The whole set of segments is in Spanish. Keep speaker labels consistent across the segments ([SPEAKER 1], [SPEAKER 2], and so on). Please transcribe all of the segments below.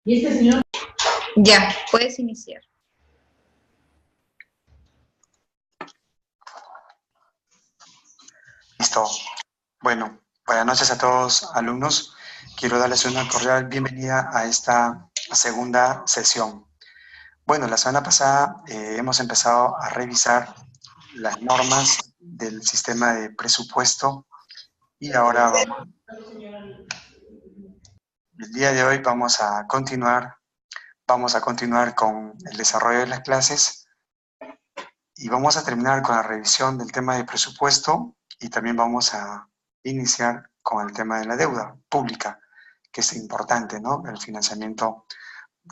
[SPEAKER 1] Y este señor...
[SPEAKER 2] Ya, puedes iniciar.
[SPEAKER 3] Listo. Bueno, buenas noches a todos alumnos. Quiero darles una cordial bienvenida a esta segunda sesión. Bueno, la semana pasada hemos empezado a revisar las normas del sistema de presupuesto y ahora el día de hoy vamos a continuar con el desarrollo de las clases y vamos a terminar con la revisión del tema de presupuesto y también vamos a iniciar con el tema de la deuda pública, que es importante, ¿no? El financiamiento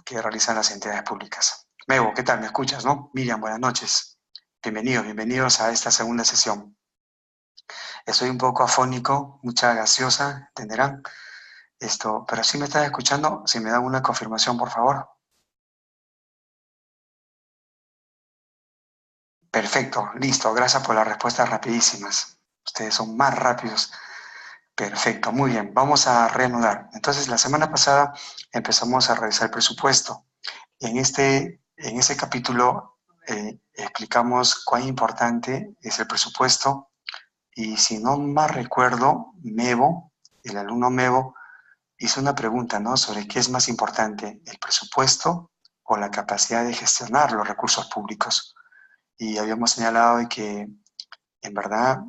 [SPEAKER 3] que realizan las entidades públicas. Mego, ¿qué tal? ¿Me escuchas, no? Miriam, buenas noches. Bienvenidos a esta segunda sesión. Estoy un poco afónico, mucha gaseosa, entenderán esto, pero si me están escuchando, si me dan una confirmación, por favor. Perfecto, listo, gracias por las respuestas rapidísimas. Ustedes son más rápidos. Perfecto, muy bien, vamos a reanudar. Entonces, la semana pasada empezamos a revisar el presupuesto. En ese capítulo explicamos cuán importante es el presupuesto y si no mal recuerdo, Mevo, el alumno Mevo, hizo una pregunta, ¿no? Sobre qué es más importante, el presupuesto o la capacidad de gestionar los recursos públicos. Y habíamos señalado de que, en verdad,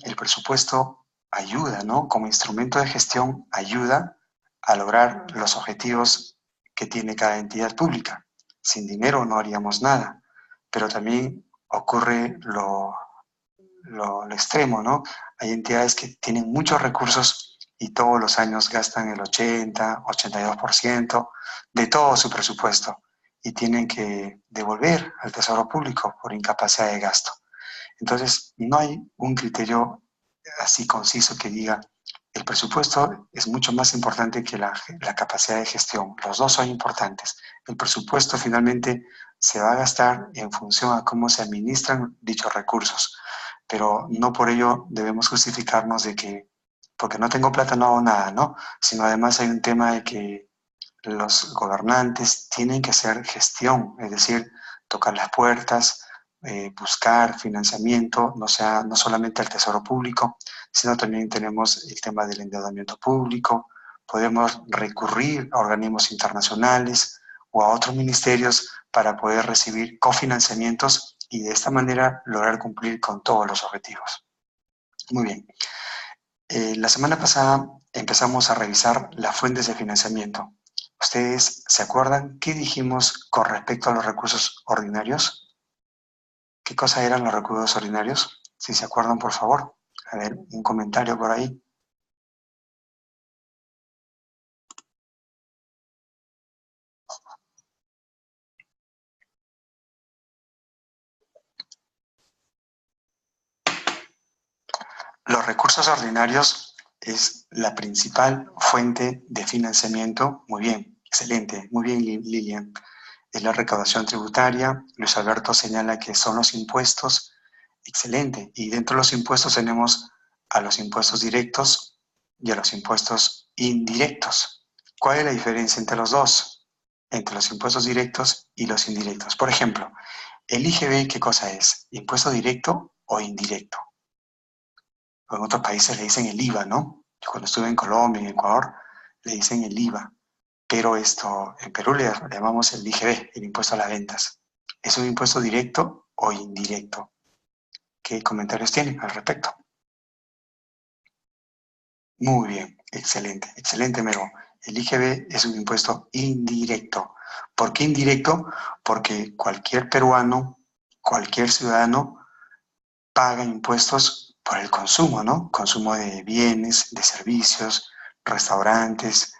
[SPEAKER 3] el presupuesto ayuda, ¿no? Como instrumento de gestión, ayuda a lograr los objetivos que tiene cada entidad pública. Sin dinero no haríamos nada, pero también ocurre lo extremo, ¿no? Hay entidades que tienen muchos recursos y todos los años gastan el 80, 82% de todo su presupuesto y tienen que devolver al Tesoro Público por incapacidad de gasto. Entonces, no hay un criterio así conciso que diga el presupuesto es mucho más importante que la capacidad de gestión. Los dos son importantes. El presupuesto finalmente se va a gastar en función a cómo se administran dichos recursos, pero no por ello debemos justificarnos de que porque no tengo plata no hago nada, ¿no? Sino además hay un tema de que los gobernantes tienen que hacer gestión, es decir, tocar las puertas, buscar financiamiento, no solamente al Tesoro Público, sino también tenemos el tema del endeudamiento público, podemos recurrir a organismos internacionales o a otros ministerios para poder recibir cofinanciamientos y de esta manera lograr cumplir con todos los objetivos. Muy bien. La semana pasada empezamos a revisar las fuentes de financiamiento. ¿Ustedes se acuerdan qué dijimos con respecto a los recursos ordinarios? ¿Qué cosa eran los recursos ordinarios? Si se acuerdan, por favor. A ver, un comentario por ahí. Los recursos ordinarios es la principal fuente de financiamiento. Muy bien, excelente. Muy bien, Lilian. Es la recaudación tributaria. Luis Alberto señala que son los impuestos. Excelente. Y dentro de los impuestos tenemos a los impuestos directos y a los impuestos indirectos. ¿Cuál es la diferencia entre los dos? Entre los impuestos directos y los indirectos. Por ejemplo, el IGB, ¿qué cosa es? ¿Impuesto directo o indirecto? En otros países le dicen el IVA, ¿no? Yo cuando estuve en Colombia, en Ecuador, le dicen el IVA. Pero en Perú le llamamos el IGB, el impuesto a las ventas. ¿Es un impuesto directo o indirecto? ¿Qué comentarios tienen al respecto? Muy bien, excelente, excelente, Mero. El IGB es un impuesto indirecto. ¿Por qué indirecto? Porque cualquier peruano, cualquier ciudadano paga impuestos por el consumo, ¿no? Consumo de bienes, de servicios, restaurantes,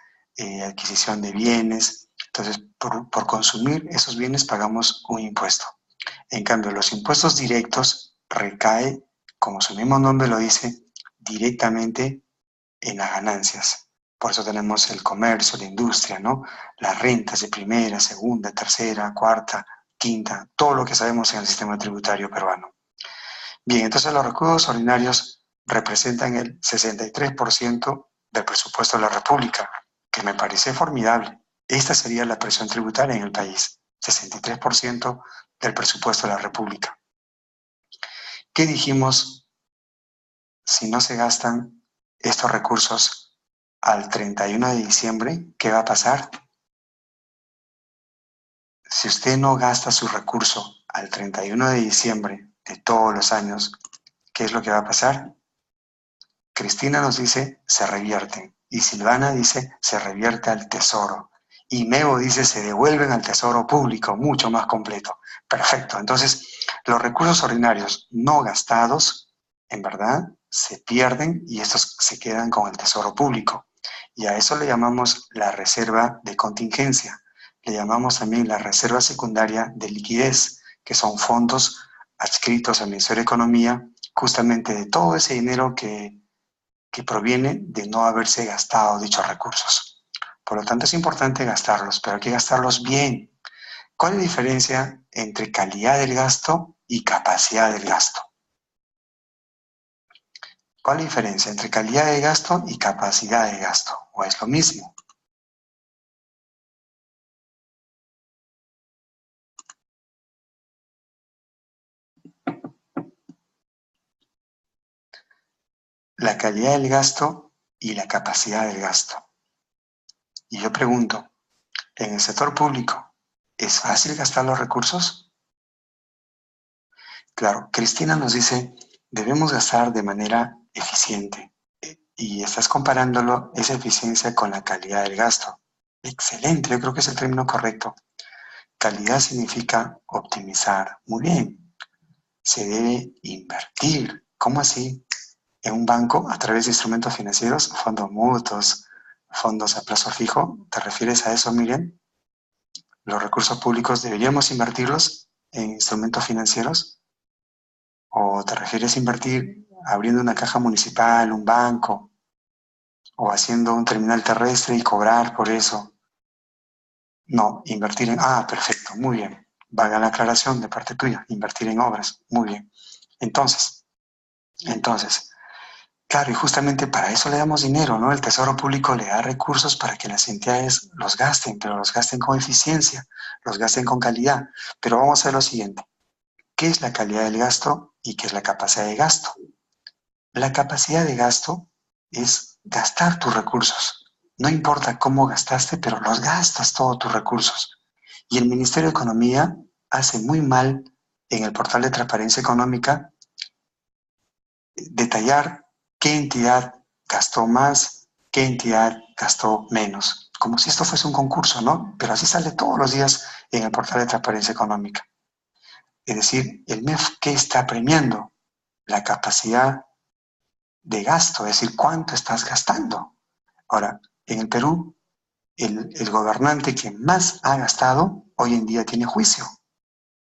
[SPEAKER 3] adquisición de bienes. Entonces, por consumir esos bienes pagamos un impuesto. En cambio, los impuestos directos recaen, como su mismo nombre lo dice, directamente en las ganancias. Por eso tenemos el comercio, la industria, ¿no? Las rentas de primera, segunda, tercera, cuarta, quinta, todo lo que sabemos en el sistema tributario peruano. Bien, entonces los recursos ordinarios representan el 63% del presupuesto de la República, que me parece formidable. Esta sería la presión tributaria en el país, 63% del presupuesto de la República. ¿Qué dijimos si no se gastan estos recursos al 31 de diciembre? ¿Qué va a pasar? Si usted no gasta su recurso al 31 de diciembre de todos los años, ¿qué es lo que va a pasar? Cristina nos dice, se revierten. Y Silvana dice, se revierte al tesoro. Y Mego dice, se devuelven al tesoro público, mucho más completo. Perfecto. Entonces, los recursos ordinarios no gastados, en verdad, se pierden y estos se quedan con el tesoro público. Y a eso le llamamos la reserva de contingencia. Le llamamos también la reserva secundaria de liquidez, que son fondos adscritos al Ministerio de Economía, justamente de todo ese dinero que proviene de no haberse gastado dichos recursos. Por lo tanto, es importante gastarlos, pero hay que gastarlos bien. ¿Cuál es la diferencia entre calidad del gasto y capacidad del gasto? ¿Cuál es la diferencia entre calidad de gasto y capacidad de gasto? ¿O es lo mismo? La calidad del gasto y la capacidad del gasto. Y yo pregunto, ¿en el sector público es fácil gastar los recursos? Claro, Cristina nos dice, debemos gastar de manera eficiente. Y estás comparándolo, esa eficiencia con la calidad del gasto. Excelente, yo creo que es el término correcto. Calidad significa optimizar. Muy bien. Se debe invertir. ¿Cómo así? En un banco, a través de instrumentos financieros, fondos mutuos, fondos a plazo fijo. ¿Te refieres a eso, Miriam? ¿Los recursos públicos deberíamos invertirlos en instrumentos financieros? ¿O te refieres a invertir abriendo una caja municipal, un banco, o haciendo un terminal terrestre y cobrar por eso? No, invertir en... Ah, perfecto, muy bien. Valga la aclaración de parte tuya, invertir en obras, muy bien. Entonces, claro, y justamente para eso le damos dinero, ¿no? El Tesoro Público le da recursos para que las entidades los gasten, pero los gasten con eficiencia, los gasten con calidad. Pero vamos a ver lo siguiente. ¿Qué es la calidad del gasto y qué es la capacidad de gasto? La capacidad de gasto es gastar tus recursos. No importa cómo gastaste, pero los gastas todos tus recursos. Y el Ministerio de Economía hace muy mal en el portal de transparencia económica detallar qué entidad gastó más, qué entidad gastó menos. Como si esto fuese un concurso, ¿no? Pero así sale todos los días en el portal de transparencia económica. Es decir, el MEF, ¿qué está premiando? La capacidad de gasto, es decir, cuánto estás gastando. Ahora, en el Perú, el gobernante que más ha gastado hoy en día tiene juicio.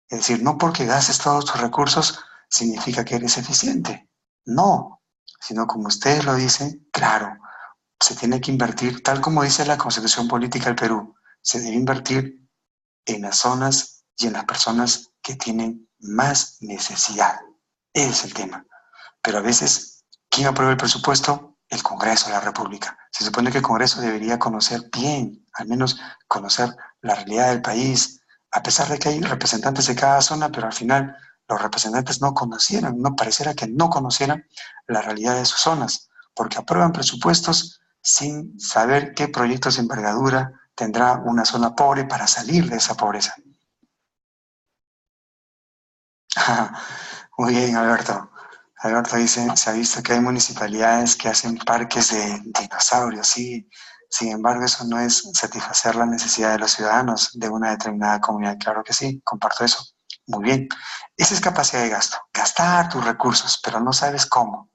[SPEAKER 3] Es decir, no porque gastes todos tus recursos significa que eres eficiente. No, sino como ustedes lo dicen, claro, se tiene que invertir, tal como dice la Constitución Política del Perú, se debe invertir en las zonas y en las personas que tienen más necesidad. Ese es el tema. Pero a veces, ¿quién aprueba el presupuesto? El Congreso de la República. Se supone que el Congreso debería conocer bien, al menos conocer la realidad del país, a pesar de que hay representantes de cada zona, pero al final los representantes no conocieran, no pareciera que no conocieran la realidad de sus zonas, porque aprueban presupuestos sin saber qué proyectos de envergadura tendrá una zona pobre para salir de esa pobreza. Muy bien, Alberto. Alberto dice, se ha visto que hay municipalidades que hacen parques de dinosaurios, sí. Sin embargo, eso no es satisfacer la necesidad de los ciudadanos de una determinada comunidad. Claro que sí, comparto eso. Muy bien. Esa es capacidad de gasto. Gastar tus recursos, pero no sabes cómo.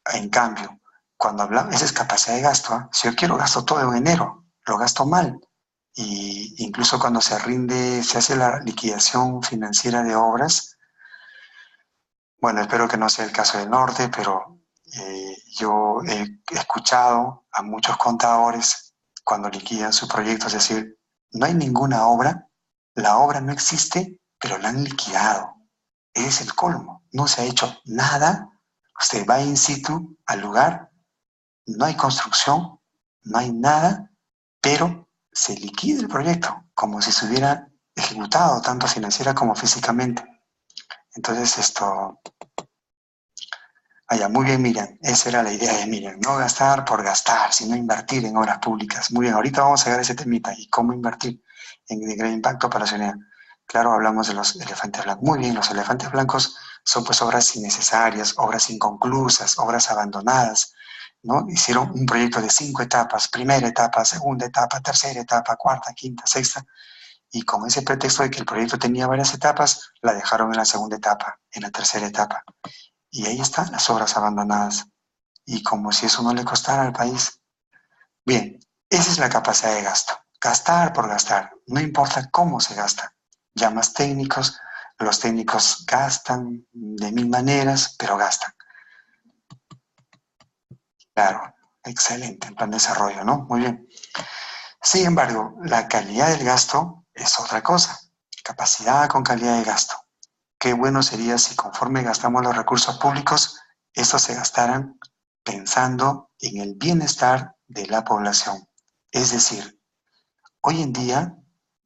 [SPEAKER 3] En cambio, cuando hablamos, esa es capacidad de gasto. ¿Eh? Si yo quiero, gasto todo en enero. Lo gasto mal. Y incluso cuando se rinde, se hace la liquidación financiera de obras. Bueno, espero que no sea el caso del norte, pero yo he escuchado a muchos contadores cuando liquidan su proyecto, es decir, no hay ninguna obra, la obra no existe, pero la han liquidado. Ese es el colmo, no se ha hecho nada, usted va in situ al lugar, no hay construcción, no hay nada, pero se liquida el proyecto, como si se hubiera ejecutado tanto financiera como físicamente. Entonces muy bien, Miriam, esa era la idea de Miriam, no gastar por gastar, sino invertir en obras públicas. Muy bien, ahorita vamos a llegar a ese temita, y cómo invertir de gran impacto para la ciudadanía. Claro, hablamos de los elefantes blancos. Muy bien, los elefantes blancos son pues obras innecesarias, obras inconclusas, obras abandonadas, ¿no? Hicieron un proyecto de 5 etapas, primera etapa, segunda etapa, tercera etapa, cuarta, quinta, sexta, y con ese pretexto de que el proyecto tenía varias etapas, la dejaron en la segunda etapa, en la tercera etapa. Y ahí están las obras abandonadas. Y como si eso no le costara al país. Bien, esa es la capacidad de gasto. Gastar por gastar, no importa cómo se gasta. Llamas técnicos, los técnicos gastan de 1000 maneras, pero gastan. Claro, excelente, el plan de desarrollo, ¿no? Muy bien. Sin embargo, la calidad del gasto es otra cosa. Capacidad con calidad de gasto. Qué bueno sería si conforme gastamos los recursos públicos, estos se gastaran pensando en el bienestar de la población. Es decir, hoy en día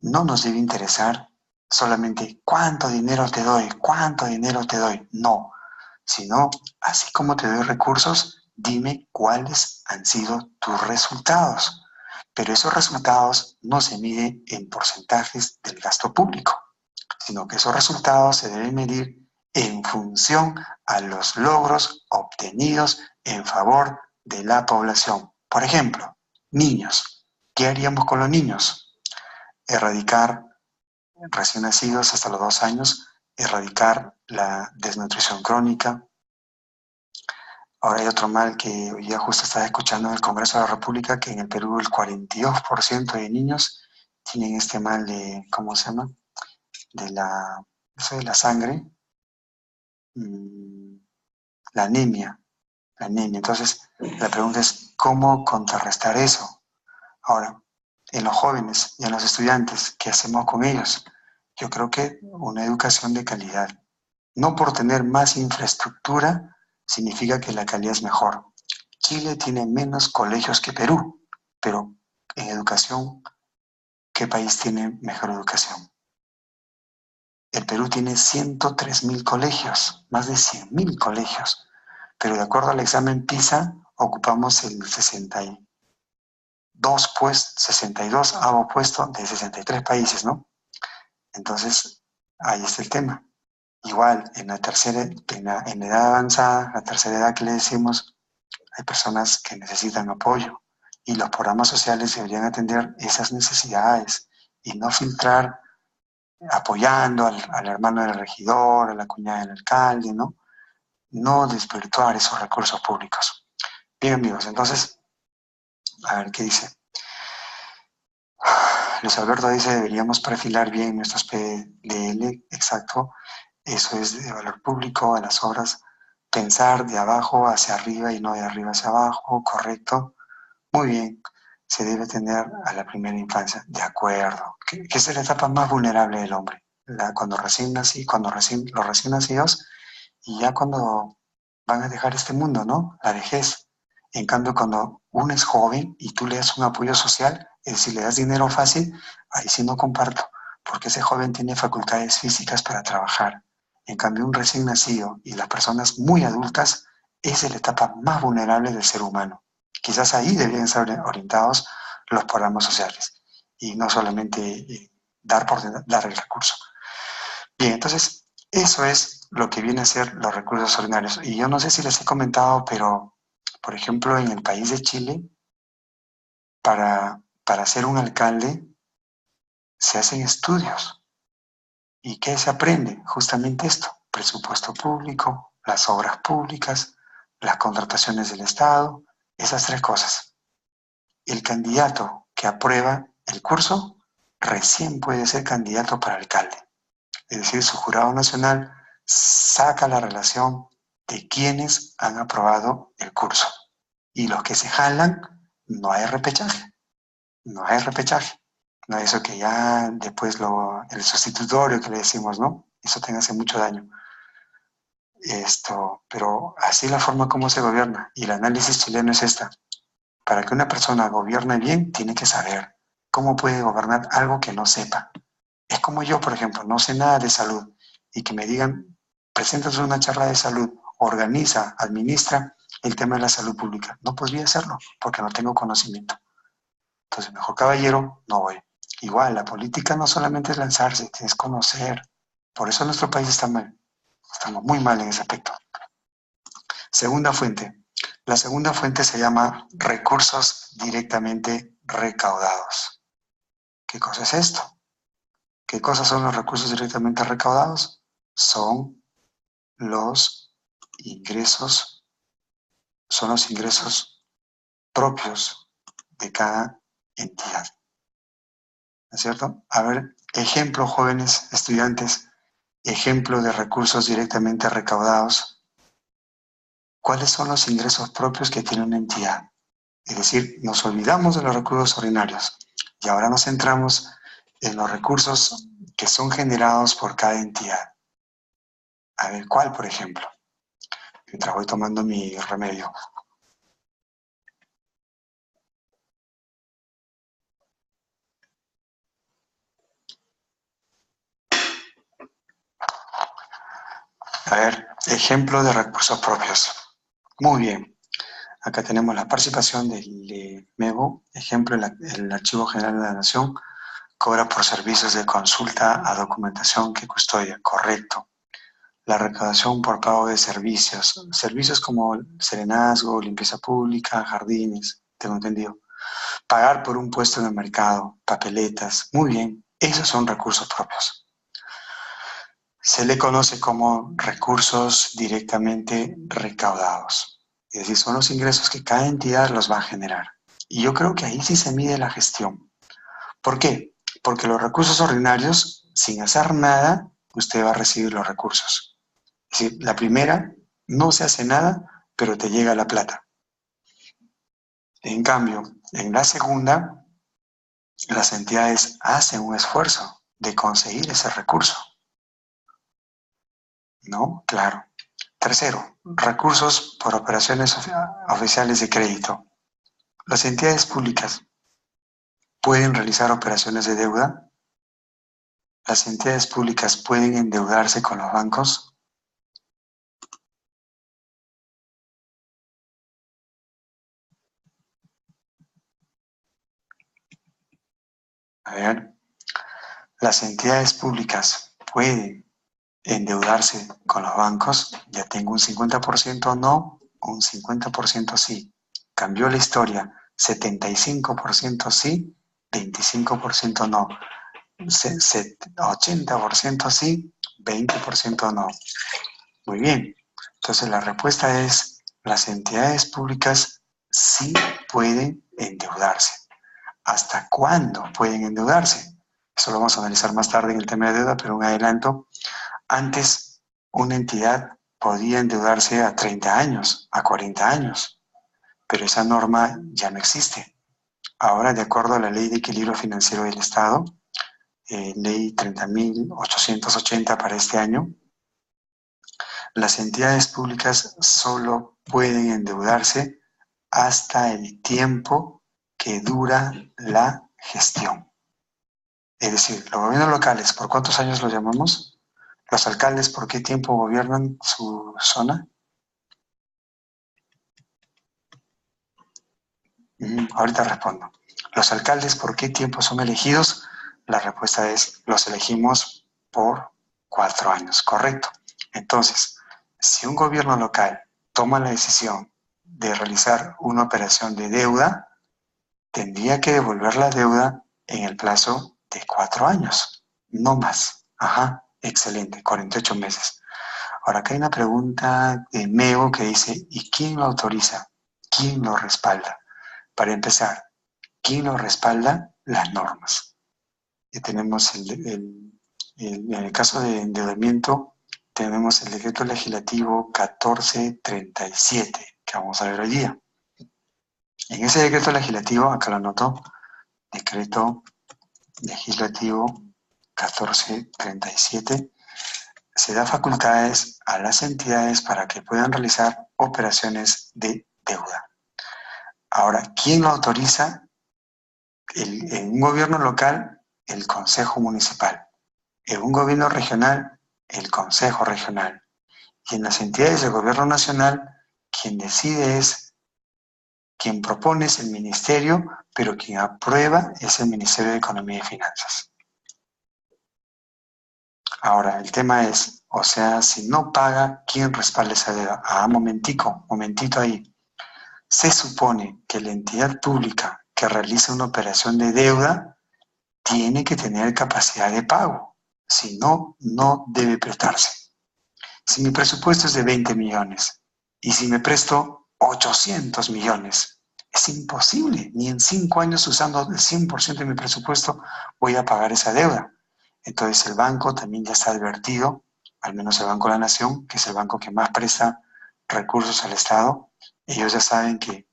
[SPEAKER 3] no nos debe interesar solamente cuánto dinero te doy. No, sino así como te doy recursos, dime cuáles han sido tus resultados. Pero esos resultados no se miden en porcentajes del gasto público, sino que esos resultados se deben medir en función a los logros obtenidos en favor de la población. Por ejemplo, niños. ¿Qué haríamos con los niños? Erradicar recién nacidos hasta los 2 años, erradicar la desnutrición crónica. Ahora hay otro mal que hoy día justo estaba escuchando en el Congreso de la República, que en el Perú el 42% de niños tienen este mal de, ¿cómo se llama? Eso de la sangre, la anemia. Entonces, la pregunta es, ¿cómo contrarrestar eso? Ahora, en los jóvenes y en los estudiantes, ¿qué hacemos con ellos? Yo creo que una educación de calidad. No por tener más infraestructura significa que la calidad es mejor. Chile tiene menos colegios que Perú, pero en educación, ¿qué país tiene mejor educación? El Perú tiene 103.000 colegios, más de 100.000 colegios, pero de acuerdo al examen PISA, ocupamos el 62 puesto de 63 países, ¿no? Entonces, ahí está el tema. Igual, en la edad avanzada, la tercera edad que le decimos, hay personas que necesitan apoyo y los programas sociales deberían atender esas necesidades y no filtrar apoyando al hermano del regidor, a la cuñada del alcalde, ¿no? No desvirtuar esos recursos públicos. Bien, amigos, entonces, a ver qué dice. Luis Alberto dice, deberíamos perfilar bien nuestros PDL, exacto, eso es de valor público, a las obras, pensar de abajo hacia arriba y no de arriba hacia abajo, correcto, muy bien, se debe tener a la primera infancia, de acuerdo, que es la etapa más vulnerable del hombre, cuando los recién nacidos, y ya cuando van a dejar este mundo, ¿no? La vejez. En cambio, cuando uno es joven y tú le das un apoyo social, es decir, le das dinero fácil, ahí sí no comparto, porque ese joven tiene facultades físicas para trabajar. En cambio, un recién nacido y las personas muy adultas es la etapa más vulnerable del ser humano. Quizás ahí deberían ser orientados los programas sociales y no solamente dar por dar el recurso. Bien, entonces, eso es lo que viene a ser los recursos ordinarios. Y yo no sé si les he comentado, pero, por ejemplo, en el país de Chile, para ser un alcalde, se hacen estudios. ¿Y qué se aprende? Justamente esto, presupuesto público, las obras públicas, las contrataciones del Estado, esas 3 cosas. El candidato que aprueba el curso recién puede ser candidato para alcalde. Es decir, su jurado nacional saca la relación de quienes han aprobado el curso. Y los que se jalan, no hay repechaje. No hay repechaje. No eso que ya después el sustitutorio que le decimos, ¿no? Eso te hace mucho daño. Pero así es la forma como se gobierna. Y el análisis chileno es esta. Para que una persona gobierne bien, tiene que saber. ¿Cómo puede gobernar algo que no sepa? Es como yo, por ejemplo, no sé nada de salud y que me digan, preséntate una charla de salud, organiza, administra el tema de la salud pública. No podría hacerlo porque no tengo conocimiento. Entonces, mejor caballero, no voy. Igual, la política no solamente es lanzarse, es conocer. Por eso nuestro país está mal. Estamos muy mal en ese aspecto. Segunda fuente. La segunda fuente se llama recursos directamente recaudados. ¿Qué cosa es esto? ¿Qué cosas son los recursos directamente recaudados? Son los ingresos, propios de cada entidad. ¿No es cierto? A ver, ejemplo, jóvenes estudiantes, ejemplo de recursos directamente recaudados. ¿Cuáles son los ingresos propios que tiene una entidad? Es decir, nos olvidamos de los recursos ordinarios y ahora nos centramos en los recursos que son generados por cada entidad. A ver, ¿cuál, por ejemplo? Mientras voy tomando mi remedio. A ver, ejemplo de recursos propios. Muy bien. Acá tenemos la participación del MEGO. Ejemplo, el Archivo General de la Nación cobra por servicios de consulta a documentación que custodia. Correcto. La recaudación por pago de servicios. Servicios como serenazgo, limpieza pública, jardines, tengo entendido. Pagar por un puesto en el mercado, papeletas. Muy bien. Esos son recursos propios. Se le conoce como recursos directamente recaudados. Es decir, son los ingresos que cada entidad los va a generar. Y yo creo que ahí sí se mide la gestión. ¿Por qué? Porque los recursos ordinarios, sin hacer nada, usted va a recibir los recursos. Es decir, la primera, no se hace nada, pero te llega la plata. En cambio, en la segunda, las entidades hacen un esfuerzo de conseguir ese recurso. ¿No? Claro. Tercero, recursos por operaciones oficiales de crédito. Las entidades públicas pueden realizar operaciones de deuda. Las entidades públicas pueden endeudarse con los bancos. A ver, las entidades públicas pueden endeudarse con los bancos. Ya tengo un 50% no, un 50% sí. Cambió la historia. 75% sí, 25% no. 80% sí, 20% no. Muy bien. Entonces la respuesta es, las entidades públicas sí pueden endeudarse. ¿Hasta cuándo pueden endeudarse? Eso lo vamos a analizar más tarde en el tema de deuda, pero un adelanto. Antes, una entidad podía endeudarse a 30 años, a 40 años, pero esa norma ya no existe. Ahora, de acuerdo a la Ley de Equilibrio Financiero del Estado, Ley 30.880 para este año, las entidades públicas solo pueden endeudarse hasta el tiempo que dura la gestión. Es decir, los gobiernos locales, ¿por cuántos años los llamamos? Los alcaldes, ¿por qué tiempo gobiernan su zona? Ahorita respondo. Los alcaldes, ¿por qué tiempo son elegidos? La respuesta es, los elegimos por 4 años, correcto. Entonces, si un gobierno local toma la decisión de realizar una operación de deuda, tendría que devolver la deuda en el plazo de 4 años, no más. Ajá, excelente, 48 meses. Ahora, acá hay una pregunta de Meo que dice, ¿y quién lo autoriza? ¿Quién lo respalda? Para empezar, ¿quién lo respalda? Las normas. Y tenemos en el caso de endeudamiento, tenemos el decreto legislativo 1437, que vamos a ver hoy día. En ese decreto legislativo, acá lo anoto, decreto legislativo 1437, se da facultades a las entidades para que puedan realizar operaciones de deuda. Ahora, ¿quién lo autoriza? En un gobierno local, el consejo municipal. En un gobierno regional, el consejo regional. Y en las entidades del gobierno nacional, quien decide quien propone es el ministerio, pero quien aprueba es el Ministerio de Economía y Finanzas. Ahora, el tema es, o sea, si no paga, ¿quién respalda esa deuda? Momentito ahí. Se supone que la entidad pública que realiza una operación de deuda tiene que tener capacidad de pago. Si no, no debe prestarse. Si mi presupuesto es de 20 millones y si me presto 800 millones, es imposible. Ni en 5 años usando el 100% de mi presupuesto voy a pagar esa deuda. Entonces el banco también ya está advertido, al menos el Banco de la Nación, que es el banco que más presta recursos al Estado. Ellos ya saben que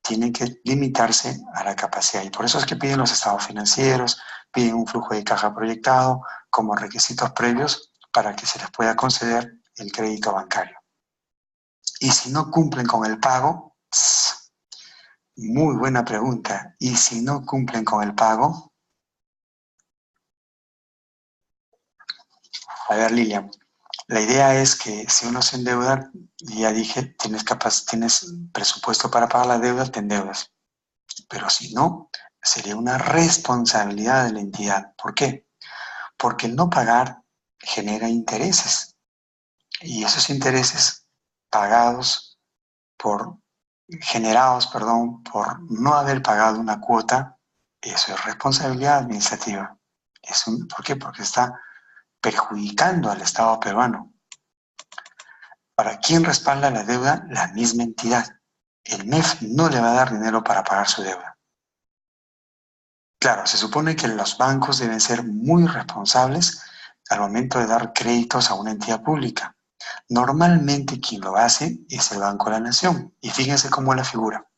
[SPEAKER 3] tienen que limitarse a la capacidad. Y por eso es que piden los estados financieros, piden un flujo de caja proyectado como requisitos previos para que se les pueda conceder el crédito bancario. Y si no cumplen con el pago, muy buena pregunta. ¿Y si no cumplen con el pago? A ver, Lilian, la idea es que si uno se endeuda, ya dije, tienes presupuesto para pagar la deuda, te endeudas. Pero si no, sería una responsabilidad de la entidad. ¿Por qué? Porque el no pagar genera intereses. Y esos intereses generados por no haber pagado una cuota, eso es responsabilidad administrativa. ¿Por qué? Porque está perjudicando al Estado peruano. ¿Para quién respalda la deuda? La misma entidad. El MEF no le va a dar dinero para pagar su deuda. Claro, se supone que los bancos deben ser muy responsables al momento de dar créditos a una entidad pública. Normalmente quien lo hace es el Banco de la Nación. Y fíjense cómo es la figura.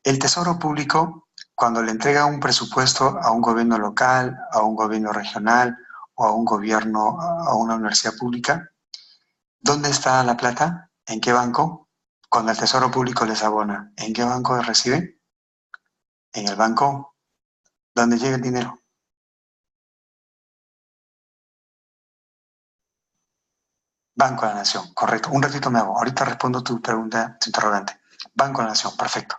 [SPEAKER 3] El Tesoro Público, cuando le entrega un presupuesto a un gobierno local, a un gobierno regional o a un gobierno, a una universidad pública, ¿dónde está la plata? ¿En qué banco? Cuando el Tesoro Público les abona, ¿en qué banco recibe? En el banco donde llega el dinero. Banco de la Nación, correcto. Un ratito me hago. Ahorita respondo tu pregunta, tu interrogante. Banco de la Nación, perfecto.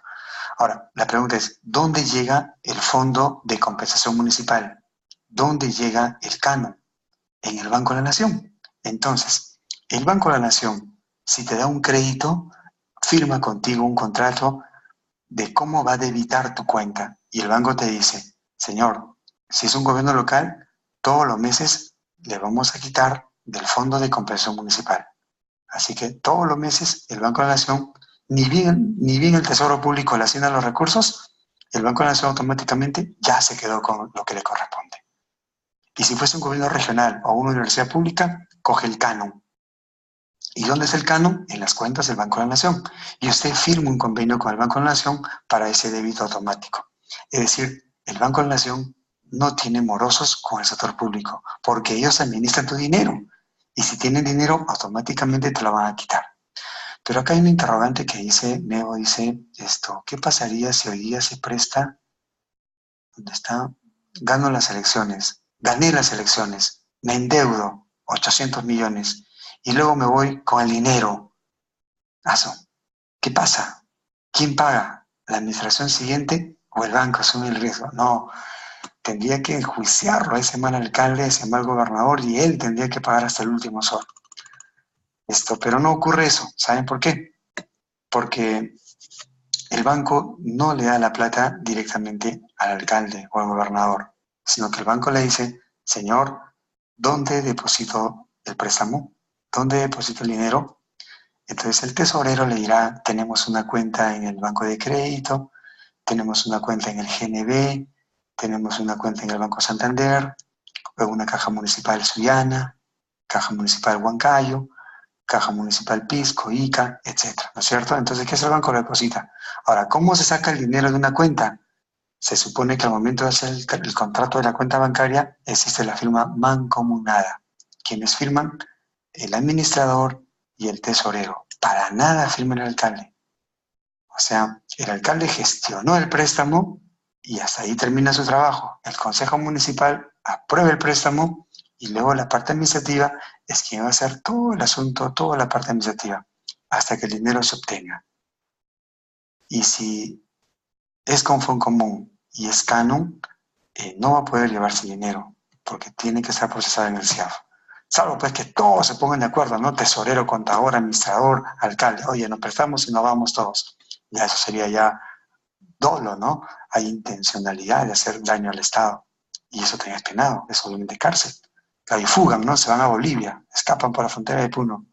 [SPEAKER 3] Ahora, la pregunta es, ¿dónde llega el Fondo de Compensación Municipal? ¿Dónde llega el canon? En el Banco de la Nación. Entonces, el Banco de la Nación, si te da un crédito, firma contigo un contrato de cómo va a debitar tu cuenta. Y el banco te dice, señor, si es un gobierno local, todos los meses le vamos a quitar del Fondo de Compensación Municipal. Así que todos los meses el Banco de la Nación, ni bien el Tesoro Público le asigna los recursos, el Banco de la Nación automáticamente ya se quedó con lo que le corresponde. Y si fuese un gobierno regional o una universidad pública, coge el canon. ¿Y dónde es el canon? En las cuentas del Banco de la Nación. Y usted firma un convenio con el Banco de la Nación para ese débito automático. Es decir, el Banco de la Nación no tiene morosos con el sector público, porque ellos administran tu dinero. Y si tienen dinero, automáticamente te lo van a quitar. Pero acá hay un interrogante que dice, Nebo dice esto, ¿qué pasaría si hoy día se presta, ¿dónde está? Gané las elecciones, me endeudo 800 millones y luego me voy con el dinero. ¿Qué pasa? ¿Quién paga? ¿La administración siguiente o el banco asume el riesgo? No, tendría que enjuiciarlo a ese mal alcalde, a ese mal gobernador y él tendría que pagar hasta el último sol. Pero no ocurre eso. ¿Saben por qué? Porque el banco no le da la plata directamente al alcalde o al gobernador, sino que el banco le dice, señor, ¿dónde deposito el préstamo? ¿Dónde deposito el dinero? Entonces el tesorero le dirá, tenemos una cuenta en el banco de crédito, tenemos una cuenta en el GNB, tenemos una cuenta en el Banco Santander, una caja municipal Sullana, caja municipal Huancayo, caja municipal Pisco, Ica, etcétera, ¿no es cierto? Entonces, ¿qué es el banco? Lo deposita. Ahora, ¿cómo se saca el dinero de una cuenta? Se supone que al momento de hacer el contrato de la cuenta bancaria existe la firma mancomunada. Quienes firman, el administrador y el tesorero. Para nada firma el alcalde. O sea, el alcalde gestionó el préstamo, y hasta ahí termina su trabajo. El Consejo Municipal aprueba el préstamo y luego la parte administrativa es quien va a hacer todo el asunto, toda la parte administrativa, hasta que el dinero se obtenga. Y si es con fondo común y es canon, no va a poder llevarse dinero, porque tiene que estar procesado en el CIAF. Salvo pues que todos se pongan de acuerdo, ¿no? Tesorero, contador, administrador, alcalde. Oye, nos prestamos y nos vamos todos. Ya eso sería ya dolo, ¿no? Hay intencionalidad de hacer daño al Estado. Y eso también es penado, es obviamente cárcel. Claro, y fugan, ¿no? Se van a Bolivia, escapan por la frontera de Puno.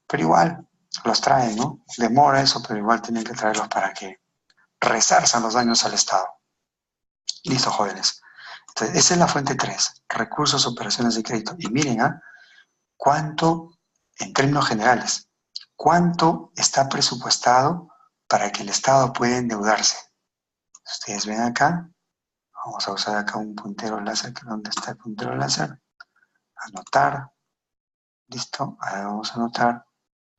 [SPEAKER 3] Pero igual, los traen, ¿no? Demora eso, pero igual tienen que traerlos para que resarzan los daños al Estado. Listo, jóvenes. Entonces, esa es la fuente 3, recursos, operaciones de crédito. Y miren, cuánto, en términos generales, cuánto está presupuestado para que el Estado pueda endeudarse. Ustedes ven acá, vamos a usar acá un puntero láser, que ¿dónde está el puntero láser? Anotar, listo, ahora vamos a anotar,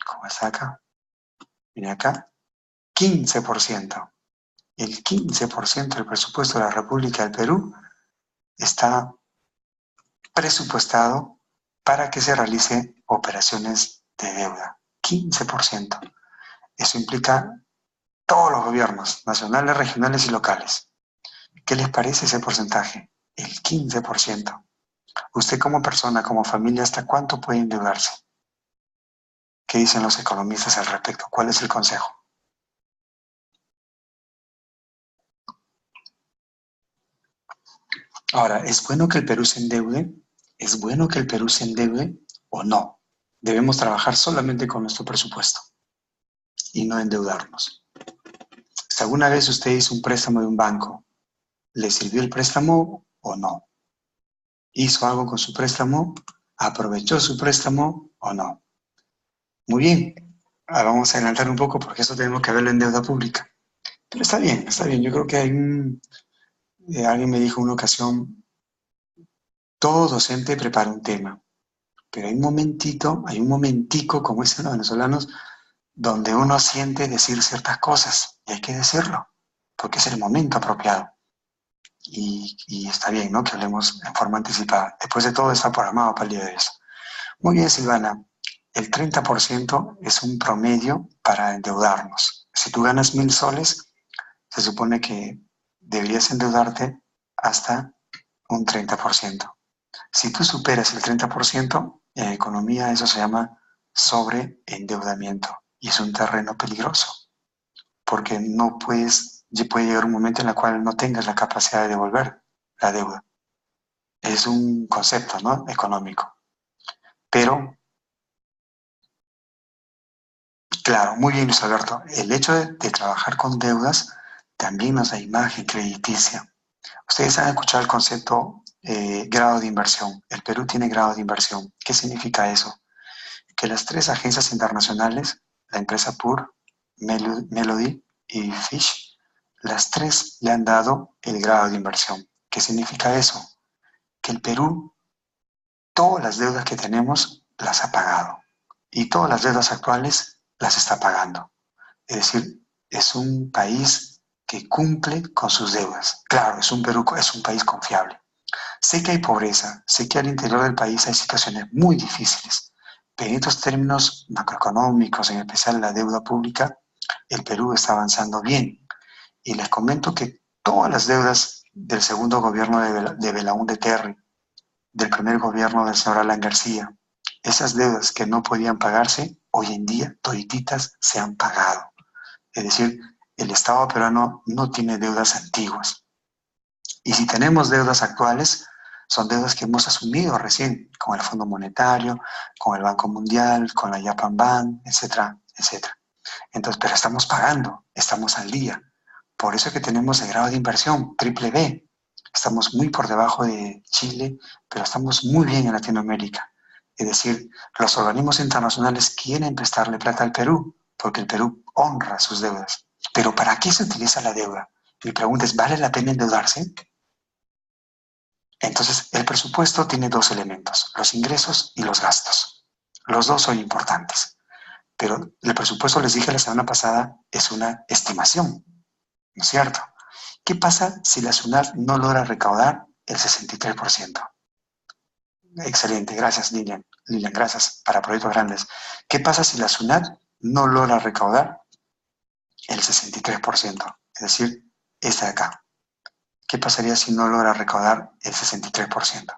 [SPEAKER 3] ¿cómo está acá? Miren acá, 15%. El 15% del presupuesto de la República del Perú está presupuestado para que se realice operaciones de deuda. 15%. Eso implica todos los gobiernos, nacionales, regionales y locales. ¿Qué les parece ese porcentaje? El 15%. Usted como persona, como familia, ¿hasta cuánto puede endeudarse? ¿Qué dicen los economistas al respecto? ¿Cuál es el consejo? Ahora, ¿es bueno que el Perú se endeude? ¿Es bueno que el Perú se endeude o no? Debemos trabajar solamente con nuestro presupuesto y no endeudarnos. Si alguna vez usted hizo un préstamo de un banco, ¿le sirvió el préstamo o no? ¿Hizo algo con su préstamo? ¿Aprovechó su préstamo o no? Muy bien. Ahora vamos a adelantar un poco porque eso tenemos que verlo en deuda pública. Pero está bien, está bien. Yo creo que hay alguien me dijo en una ocasión, todo docente prepara un tema, pero hay un momentico, como dicen los venezolanos, donde uno siente decir ciertas cosas y hay que decirlo, porque es el momento apropiado. Y está bien, ¿no? Que hablemos en forma anticipada. Después de todo está programado para el día de eso. Muy bien, Silvana. El 30% es un promedio para endeudarnos. Si tú ganas 1.000 soles, se supone que deberías endeudarte hasta un 30%. Si tú superas el 30%, en economía eso se llama sobreendeudamiento y es un terreno peligroso porque puede llegar un momento en el cual no tengas la capacidad de devolver la deuda. Es un concepto, ¿no? Económico. Pero, claro, muy bien, Luis Alberto, el hecho de trabajar con deudas también nos da imagen crediticia. Ustedes han escuchado el concepto grado de inversión. El Perú tiene grado de inversión. ¿Qué significa eso? Que las 3 agencias internacionales, la empresa PUR, Melody y Fish, las 3 le han dado el grado de inversión. ¿Qué significa eso? Que el Perú, todas las deudas que tenemos, las ha pagado. Y todas las deudas actuales las está pagando. Es decir, es un país que cumple con sus deudas. Claro, Perú es un país confiable. Sé que hay pobreza, sé que al interior del país hay situaciones muy difíciles, pero en estos términos macroeconómicos, en especial la deuda pública, el Perú está avanzando bien. Y les comento que todas las deudas del segundo gobierno de Belaúnde Terry, del primer gobierno del señor Alan García, esas deudas que no podían pagarse, hoy en día todititas se han pagado. Es decir, el Estado peruano no tiene deudas antiguas. Y si tenemos deudas actuales, son deudas que hemos asumido recién con el Fondo Monetario, con el Banco Mundial, con la Japan Bank, etcétera, etcétera. Entonces, pero estamos pagando, estamos al día. Por eso es que tenemos el grado de inversión, triple B. Estamos muy por debajo de Chile, pero estamos muy bien en Latinoamérica. Es decir, los organismos internacionales quieren prestarle plata al Perú, porque el Perú honra sus deudas. Pero ¿para qué se utiliza la deuda? Mi pregunta es, ¿vale la pena endeudarse? Entonces, el presupuesto tiene 2 elementos, los ingresos y los gastos. Los dos son importantes, pero el presupuesto, les dije la semana pasada, es una estimación, ¿no es cierto? ¿Qué pasa si la SUNAT no logra recaudar el 63%? Excelente, gracias Lilian. Lilian, gracias, para proyectos grandes. ¿Qué pasa si la SUNAT no logra recaudar el 63%? Es decir, esta de acá. ¿Qué pasaría si no logra recaudar el 63%?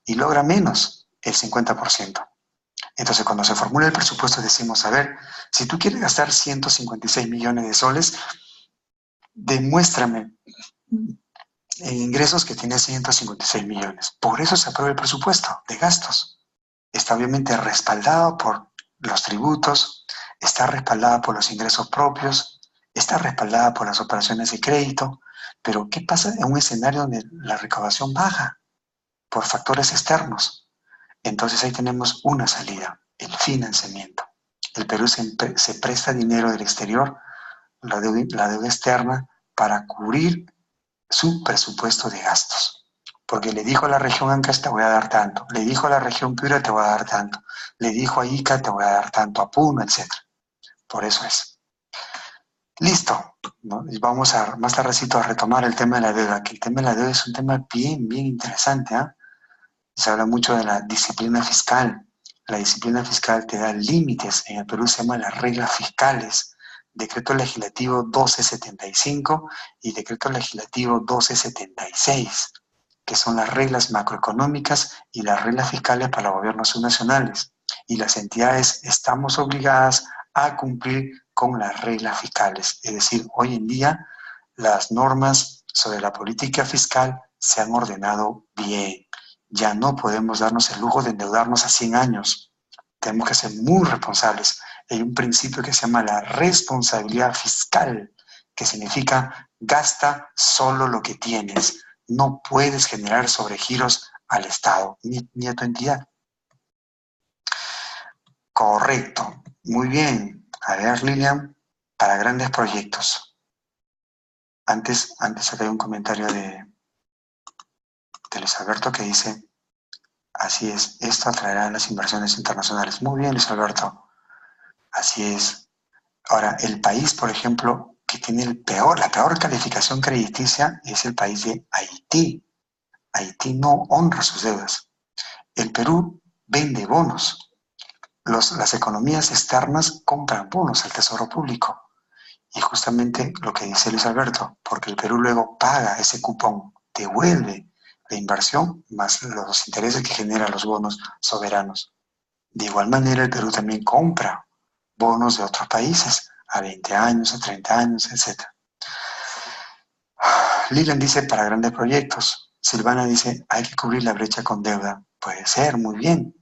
[SPEAKER 3] Y logra menos, el 50%. Entonces, cuando se formula el presupuesto decimos, a ver, si tú quieres gastar 156 millones de soles, demuéstrame en ingresos que tiene 156 millones. Por eso se aprueba el presupuesto de gastos. Está obviamente respaldado por los tributos, está respaldada por los ingresos propios, está respaldada por las operaciones de crédito, pero ¿qué pasa en un escenario donde la recaudación baja por factores externos? Entonces ahí tenemos una salida, el financiamiento. El Perú se presta dinero del exterior, la deuda externa, para cubrir su presupuesto de gastos. Porque le dijo a la región Ancash, te voy a dar tanto. Le dijo a la región Piura, te voy a dar tanto. Le dijo a Ica, te voy a dar tanto, a Puno, etc. Por eso es. Listo, ¿no? Y vamos a más tardecito a retomar el tema de la deuda, que el tema de la deuda es un tema bien, bien interesante. Se habla mucho de la disciplina fiscal. La disciplina fiscal te da límites. En el Perú se llama las reglas fiscales. Decreto Legislativo 1275 y Decreto Legislativo 1276, que son las reglas macroeconómicas y las reglas fiscales para los gobiernos subnacionales. Y las entidades estamos obligadas a cumplir con las reglas fiscales. Es decir, hoy en día las normas sobre la política fiscal se han ordenado bien. Ya no podemos darnos el lujo de endeudarnos a 100 años. Tenemos que ser muy responsables. Hay un principio que se llama la responsabilidad fiscal, que significa gasta solo lo que tienes. No puedes generar sobregiros al Estado ni a tu entidad. Correcto. Muy bien. A ver, Lilian, para grandes proyectos. Antes acá hay un comentario de Luis Alberto que dice, así es, esto atraerá las inversiones internacionales. Muy bien, Luis Alberto. Así es. Ahora, el país, por ejemplo, que tiene la peor calificación crediticia es el país de Haití. Haití no honra sus deudas. El Perú vende bonos. Las economías externas compran bonos al Tesoro Público. Y justamente lo que dice Luis Alberto, porque el Perú luego paga ese cupón, devuelve la inversión más los intereses que generan los bonos soberanos. De igual manera, el Perú también compra bonos de otros países a 20 años, a 30 años, etc. Lilian dice, para grandes proyectos. Silvana dice, hay que cubrir la brecha con deuda. Puede ser, muy bien.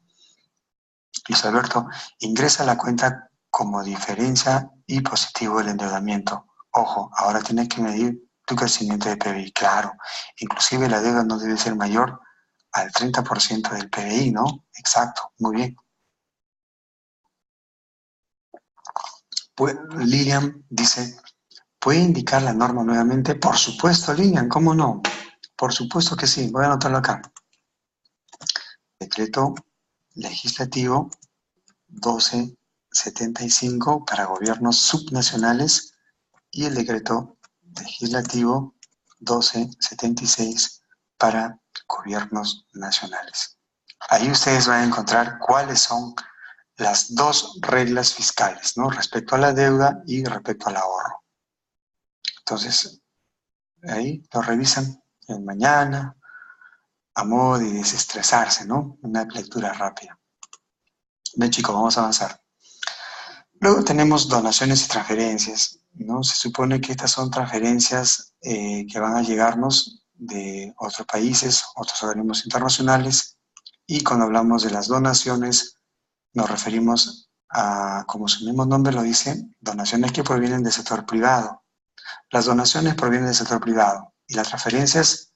[SPEAKER 3] Luis Alberto, ingresa a la cuenta como diferencia y positivo del endeudamiento. Ojo, ahora tienes que medir tu crecimiento de PBI. Claro, inclusive la deuda no debe ser mayor al 30% del PBI, ¿no? Exacto, muy bien. Pues, Lilian dice, ¿puede indicar la norma nuevamente? Por supuesto, Lilian, ¿cómo no? Por supuesto que sí, voy a anotarlo acá. Decreto Legislativo 1275 para gobiernos subnacionales y el Decreto Legislativo 1276 para gobiernos nacionales. Ahí ustedes van a encontrar cuáles son las dos reglas fiscales, ¿no? Respecto a la deuda y respecto al ahorro. Entonces, ahí lo revisan en mañana, a modo de desestresarse, ¿no? Una lectura rápida. Bien, chicos, vamos a avanzar. Luego tenemos donaciones y transferencias, ¿no? Se supone que estas son transferencias que van a llegarnos de otros países, otros organismos internacionales, y cuando hablamos de las donaciones nos referimos a, como su mismo nombre lo dice, donaciones que provienen del sector privado. Las donaciones provienen del sector privado y las transferencias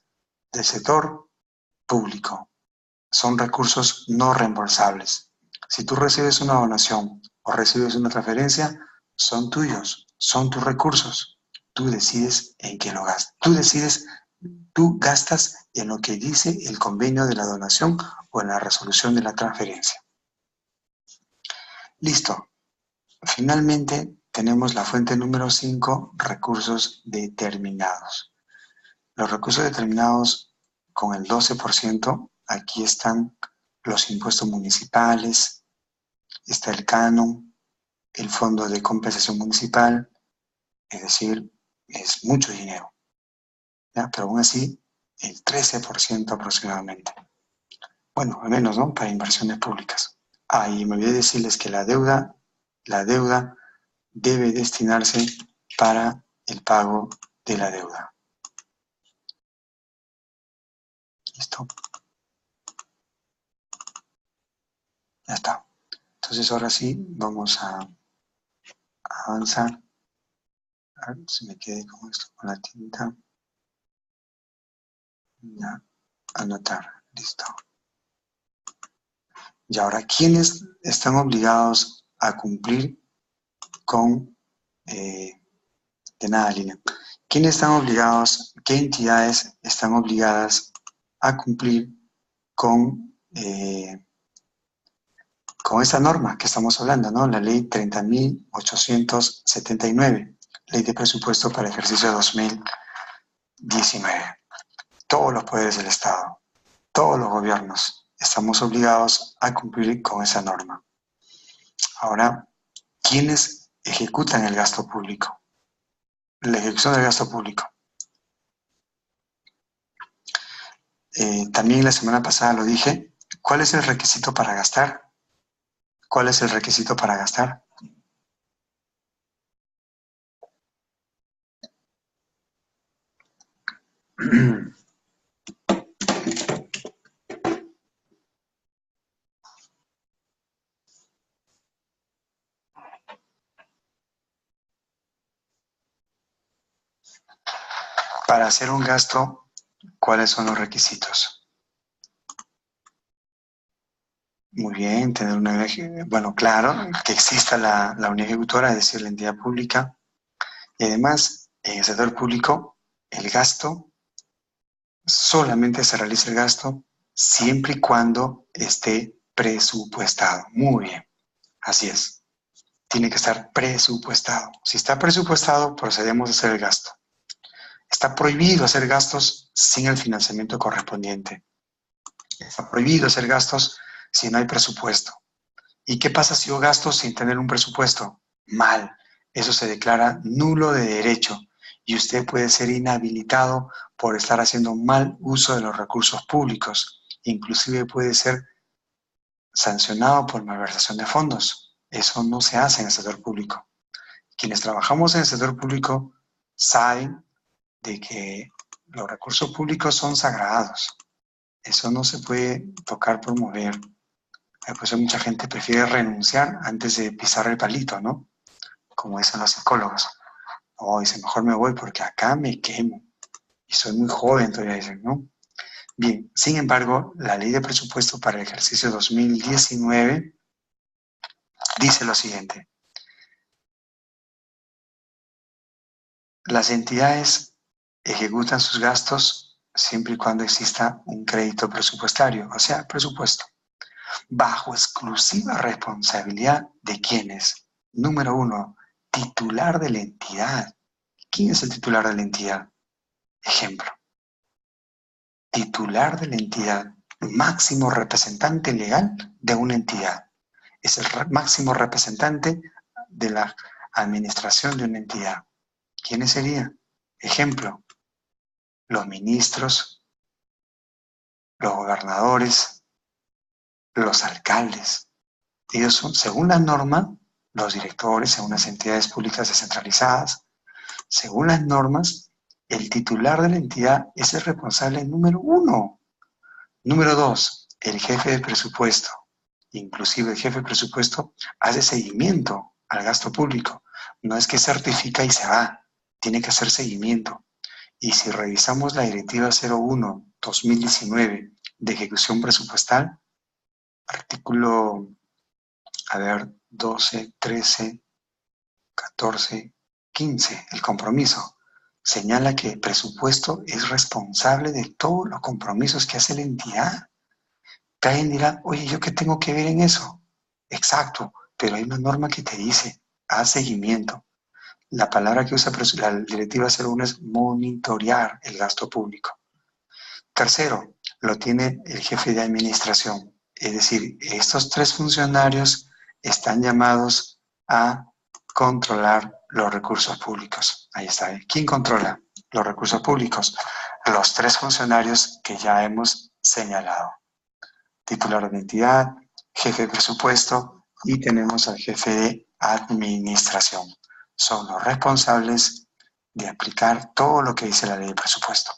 [SPEAKER 3] del sector público. Son recursos no reembolsables. Si tú recibes una donación o recibes una transferencia, son tuyos, son tus recursos. Tú decides en qué lo gastas. Tú gastas en lo que dice el convenio de la donación o en la resolución de la transferencia. Listo. Finalmente, tenemos la fuente número 5, recursos determinados. Los recursos determinados con el 12%, aquí están los impuestos municipales, está el canon, el fondo de compensación municipal, es decir, es mucho dinero, ¿ya? Pero aún así, el 13% aproximadamente. Bueno, al menos, ¿no? Para inversiones públicas. Ah, y me olvidé decirles que la deuda debe destinarse para el pago de la deuda. ¿Listo? Ya está. Entonces ahora sí, vamos a avanzar. A ver si me quedé con esto, con la tinta. Ya, anotar. Listo. Y ahora, ¿quiénes están obligados a cumplir con... de nada, Lina. ¿Quiénes están obligados, qué entidades están obligadas a cumplir con esa norma que estamos hablando, ¿no? La ley 30.879, ley de presupuesto para el ejercicio 2019. Todos los poderes del Estado, todos los gobiernos, estamos obligados a cumplir con esa norma. Ahora, ¿quiénes ejecutan el gasto público? La ejecución del gasto público. También la semana pasada lo dije. ¿Cuál es el requisito para gastar? ¿Cuál es el requisito para gastar? Para hacer un gasto, ¿cuáles son los requisitos? Muy bien, tener una... Bueno, claro, que exista la unidad ejecutora, es decir, la entidad pública. Y además, en el sector público, el gasto, solamente se realiza el gasto siempre y cuando esté presupuestado. Muy bien, así es. Tiene que estar presupuestado. Si está presupuestado, procedemos a hacer el gasto. Está prohibido hacer gastos sin el financiamiento correspondiente. Está prohibido hacer gastos si no hay presupuesto. ¿Y qué pasa si yo gasto sin tener un presupuesto? Mal. Eso se declara nulo de derecho y usted puede ser inhabilitado por estar haciendo mal uso de los recursos públicos. Inclusive puede ser sancionado por malversación de fondos. Eso no se hace en el sector público. Quienes trabajamos en el sector público saben de que los recursos públicos son sagrados. Eso no se puede tocar por mover. Por eso mucha gente prefiere renunciar antes de pisar el palito, ¿no? Como dicen los psicólogos. O dice, mejor me voy porque acá me quemo. Y soy muy joven todavía, dicen, ¿no? Bien, sin embargo, la ley de presupuesto para el ejercicio 2019 dice lo siguiente. Las entidades ejecutan sus gastos siempre y cuando exista un crédito presupuestario, o sea, presupuesto, bajo exclusiva responsabilidad de quienes. Número 1, titular de la entidad. ¿Quién es el titular de la entidad? Ejemplo, titular de la entidad, máximo representante legal de una entidad. Es el máximo representante de la administración de una entidad. ¿Quiénes serían? Ejemplo, los ministros, los gobernadores, los alcaldes. Ellos son, según la norma, los directores, según las entidades públicas descentralizadas, según las normas, el titular de la entidad es el responsable número 1. Número 2, el jefe de presupuesto. Inclusive el jefe de presupuesto hace seguimiento al gasto público. No es que certifica y se va, tiene que hacer seguimiento. Y si revisamos la Directiva 01-2019 de ejecución presupuestal, artículo, 12, 13, 14, 15, el compromiso, señala que el presupuesto es responsable de todos los compromisos que hace la entidad. Alguien dirá, oye, ¿yo qué tengo que ver en eso? Exacto, pero hay una norma que te dice, haz seguimiento. La palabra que usa la directiva 01 es monitorear el gasto público. Tercero, lo tiene el jefe de administración. Es decir, estos tres funcionarios están llamados a controlar los recursos públicos. Ahí está. ¿Quién controla los recursos públicos? Los tres funcionarios que ya hemos señalado. Titular de entidad, jefe de presupuesto y tenemos al jefe de administración. Son los responsables de aplicar todo lo que dice la ley de presupuesto.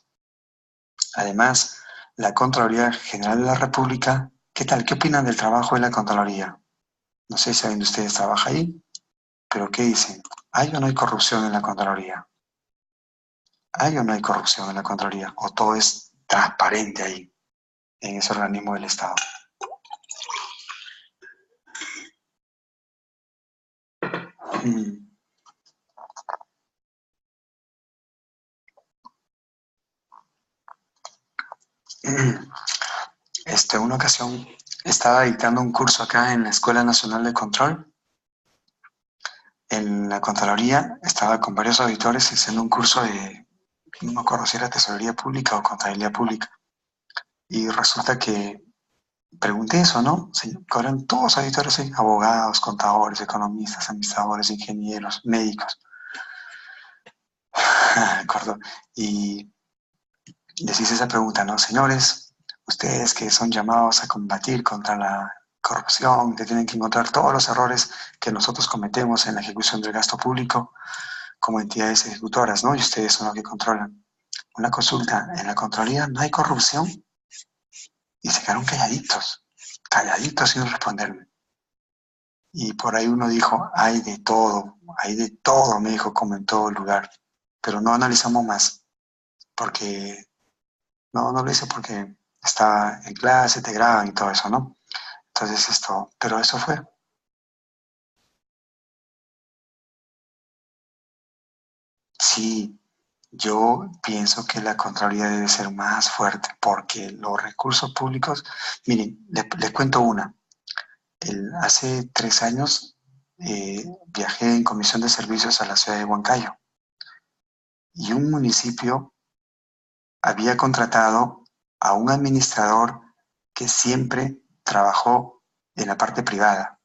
[SPEAKER 3] Además, la Contraloría General de la República, ¿qué tal? ¿Qué opinan del trabajo de la Contraloría? No sé si alguien de ustedes trabaja ahí, pero ¿qué dicen? ¿Hay o no hay corrupción en la Contraloría? ¿Hay o no hay corrupción en la Contraloría? ¿O todo es transparente ahí, en ese organismo del Estado? Una ocasión estaba dictando un curso acá en la Escuela Nacional de Control. En la Contraloría estaba con varios auditores haciendo un curso de, no me acuerdo si era Tesorería Pública o Contabilidad Pública. Y resulta que pregunté eso, ¿no? Que eran todos auditores, ¿sí? Abogados, contadores, economistas, administradores, ingenieros, médicos. Me acuerdo. Y les hice esa pregunta, ¿no? Señores, ustedes que son llamados a combatir contra la corrupción, que tienen que encontrar todos los errores que nosotros cometemos en la ejecución del gasto público como entidades ejecutoras, ¿no? Y ustedes son los que controlan. Una consulta, ¿en la Contraloría no hay corrupción? Y se quedaron calladitos sin responderme. Y por ahí uno dijo, hay de todo, me dijo, como en todo lugar. Pero no analizamos más, porque, no lo hice porque estaba en clase, te graban y todo eso, ¿no? Entonces pero eso fue. Sí, yo pienso que la Contraloría debe ser más fuerte, porque los recursos públicos, miren, les cuento una. Hace 3 años viajé en comisión de servicios a la ciudad de Huancayo y un municipio había contratado a un administrador que siempre trabajó en la parte privada.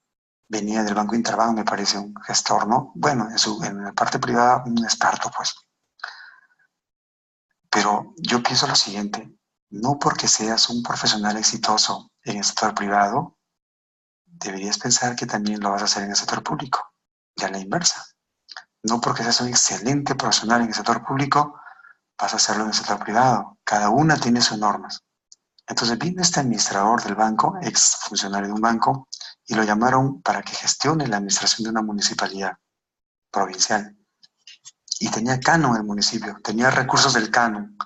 [SPEAKER 3] Venía del Banco Interbank, me parece, un gestor, ¿no? Bueno, en la parte privada, un experto, pues. Pero yo pienso lo siguiente, no porque seas un profesional exitoso en el sector privado, deberías pensar que también lo vas a hacer en el sector público, y a la inversa. No porque seas un excelente profesional en el sector público, vas a hacerlo en el sector privado. Cada una tiene sus normas. Entonces vino este administrador del banco, ex funcionario de un banco, y lo llamaron para que gestione la administración de una municipalidad provincial. Y tenía canon el municipio, tenía recursos del canon.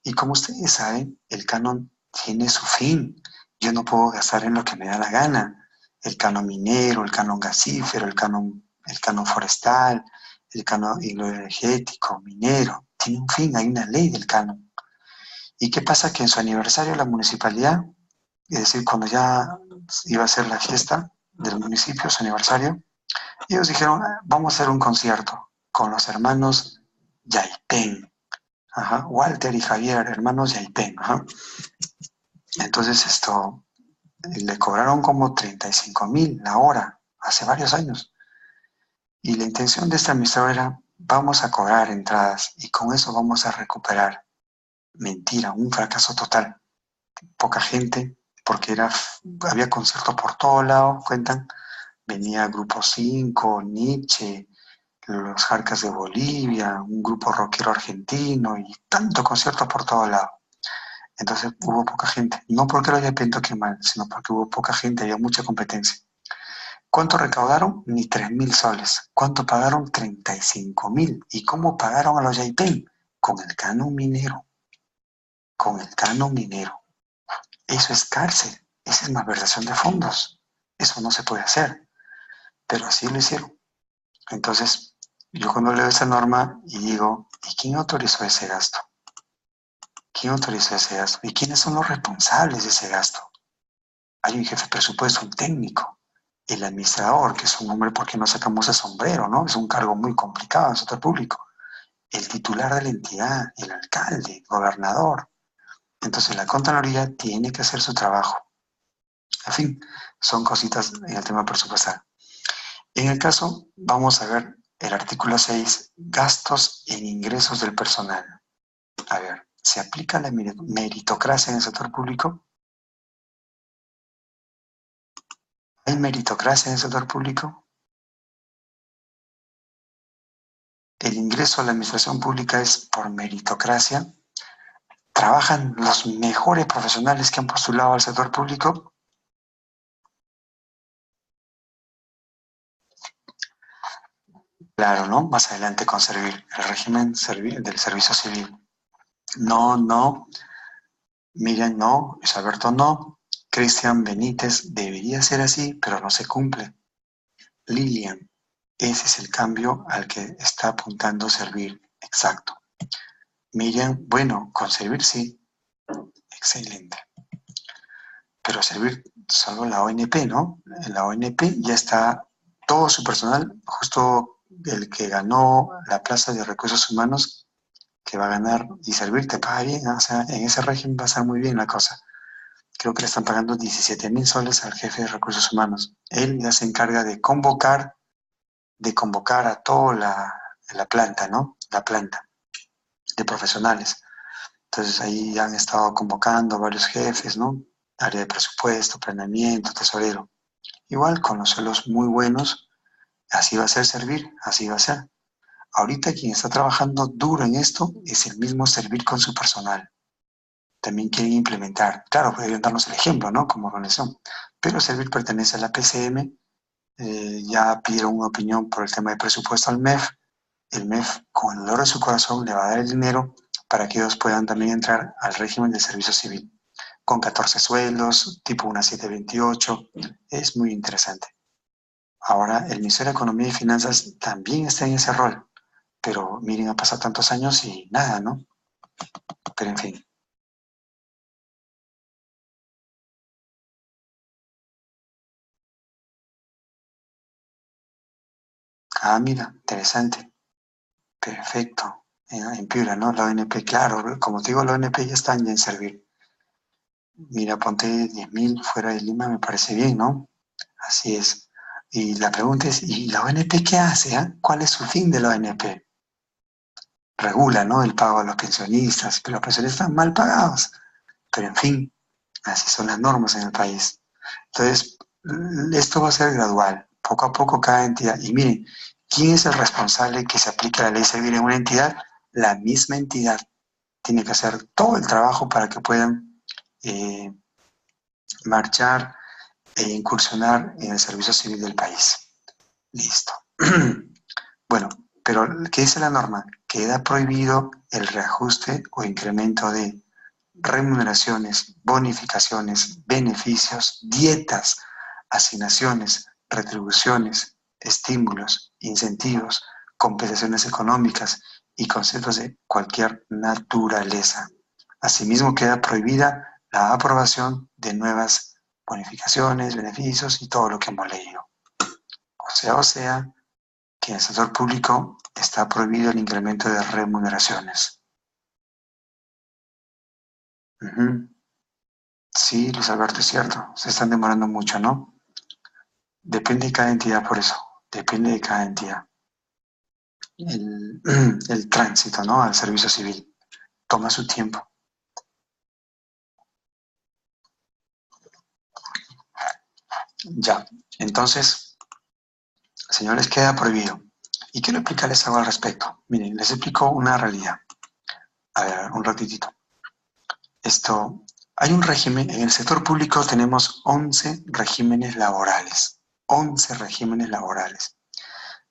[SPEAKER 3] Y como ustedes saben, el canon tiene su fin. Yo no puedo gastar en lo que me da la gana. El canon minero, el canon gasífero, el canon forestal, el canon hidroenergético, minero. Tiene un fin, hay una ley del canon. ¿Y qué pasa? Que en su aniversario la municipalidad, es decir, cuando ya iba a ser la fiesta del municipio, su aniversario, ellos dijeron, vamos a hacer un concierto con los hermanos Yaipén. Ajá, Walter y Javier, hermanos Yaipén. Ajá. Entonces le cobraron como 35.000 la hora, hace varios años. Y la intención de este administrador era, vamos a cobrar entradas y con eso vamos a recuperar. Mentira, un fracaso total. Poca gente, porque había conciertos por todos lados, cuentan. Venía Grupo 5, Nietzsche, los Jarcas de Bolivia, un grupo rockero argentino y tanto conciertos por todos lados. Entonces hubo poca gente, no porque lo haya toque mal, sino porque hubo poca gente, había mucha competencia. ¿Cuánto recaudaron? Ni 3.000 soles. ¿Cuánto pagaron? 35.000. ¿Y cómo pagaron a los Yaipén? Con el canon minero. Con el canon minero. Eso es cárcel, esa es malversación de fondos. Eso no se puede hacer, pero así lo hicieron. Entonces, yo cuando leo esa norma y digo, ¿y quién autorizó ese gasto? ¿Quién autorizó ese gasto? ¿Y quiénes son los responsables de ese gasto? Hay un jefe de presupuesto, un técnico. el administrador, que es un nombre porque no sacamos el sombrero, ¿no? Es un cargo muy complicado en el sector público. El titular de la entidad, el alcalde, el gobernador. Entonces la Contraloría tiene que hacer su trabajo. En fin, son cositas en el tema presupuestal. En el caso, vamos a ver el artículo 6, gastos en ingresos del personal. A ver, ¿se aplica la meritocracia en el sector público? ¿Hay meritocracia en el sector público? ¿El ingreso a la administración pública es por meritocracia? ¿Trabajan los mejores profesionales que han postulado al sector público? Claro, ¿no? Más adelante con servir, el régimen del servicio civil. No, no, Miriam no, Luis Alberto no, Cristian Benítez debería ser así, pero no se cumple. Lilian, ese es el cambio al que está apuntando servir, exacto. Miriam, bueno, con servir sí, excelente. Pero servir solo la ONP, ¿no? En la ONP ya está todo su personal, justo el que ganó la plaza de recursos humanos, que va a ganar y servir te paga bien, ¿no? O sea, en ese régimen va a estar muy bien la cosa. Creo que le están pagando 17,000 soles al jefe de recursos humanos. Él ya se encarga de convocar a toda la planta, ¿no? La planta de profesionales. Entonces ahí han estado convocando varios jefes, ¿no? Área de presupuesto, planeamiento, tesorero. Igual con los suelos muy buenos, así va a ser servir, así va a ser. Ahorita quien está trabajando duro en esto es el mismo servir con su personal. También quieren implementar, claro, podrían darnos el ejemplo, ¿no? Como organización. Pero servir pertenece a la PCM, ya pidieron una opinión por el tema de presupuesto al MEF. El MEF, con el dolor de su corazón, le va a dar el dinero para que ellos puedan también entrar al régimen de servicio civil, con 14 sueldos, tipo una 728, es muy interesante. Ahora, el Ministerio de Economía y Finanzas también está en ese rol, pero miren, ha pasado tantos años y nada, ¿no? Pero en fin. Ah, mira, interesante, perfecto. En Piura, ¿no? La ONP, claro, como te digo, la ONP ya está en servir. Mira, ponte 10,000 fuera de Lima, me parece bien, ¿no? Así es. Y la pregunta es, ¿y la ONP qué hace? Ah? ¿Cuál es su fin de la ONP? Regula, ¿no? El pago a los pensionistas, pero los pensionistas están mal pagados. Pero en fin, así son las normas en el país. Entonces, esto va a ser gradual, poco a poco cada entidad. Y miren, ¿quién es el responsable que se aplique la ley civil en una entidad? La misma entidad tiene que hacer todo el trabajo para que puedan eh, marchar e incursionar en el servicio civil del país. Listo. Bueno, pero ¿qué dice la norma? Queda prohibido el reajuste o incremento de remuneraciones, bonificaciones, beneficios, dietas, asignaciones, retribuciones, estímulos, incentivos, compensaciones económicas y conceptos de cualquier naturaleza. Asimismo, queda prohibida la aprobación de nuevas bonificaciones, beneficios y todo lo que hemos leído. O sea, que en el sector público está prohibido el incremento de remuneraciones. Sí, Luis Alberto, es cierto, se están demorando mucho, ¿no? Depende de cada entidad por eso, depende de cada entidad. El, el tránsito, ¿no? Al servicio civil toma su tiempo. Ya, entonces, señores, queda prohibido. Y quiero explicarles algo al respecto. Miren, les explico una realidad. A ver, un ratitito. Hay un régimen, en el sector público tenemos 11 regímenes laborales. 11 regímenes laborales.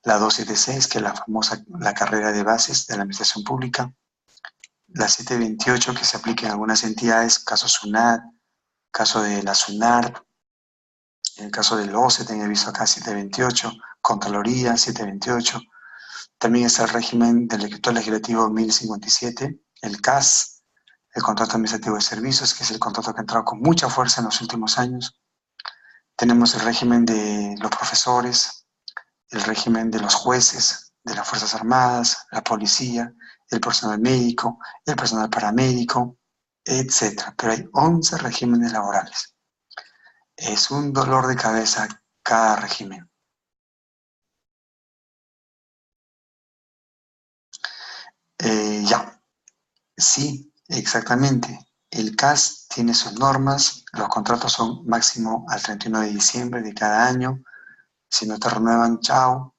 [SPEAKER 3] La 276, que es la famosa, la carrera de bases de la administración pública. La 728, que se aplica en algunas entidades, caso SUNAT, caso de la SUNAR, en el caso del OCE, tenía visto acá 728, Contraloría 728. También está el régimen del decreto legislativo 1057, el CAS, el contrato administrativo de servicios, que es el contrato que ha entrado con mucha fuerza en los últimos años. Tenemos el régimen de los profesores, el régimen de los jueces, de las Fuerzas Armadas, la policía, el personal médico, el personal paramédico, etc. Pero hay 11 regímenes laborales. Es un dolor de cabeza cada régimen. Ya, sí, exactamente. El CAS tiene sus normas, los contratos son máximo al 31 de diciembre de cada año. Si no te renuevan, chao.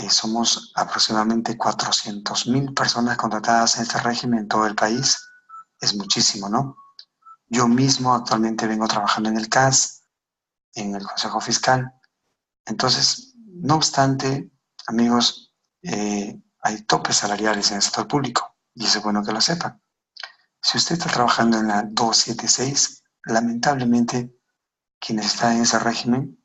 [SPEAKER 3] Somos aproximadamente 400.000 personas contratadas en este régimen en todo el país. Es muchísimo, ¿no? Yo mismo actualmente vengo trabajando en el CAS, en el Consejo Fiscal. Entonces, no obstante, amigos, hay topes salariales en el sector público y es bueno que lo sepan. Si usted está trabajando en la 276, lamentablemente, quienes están en ese régimen,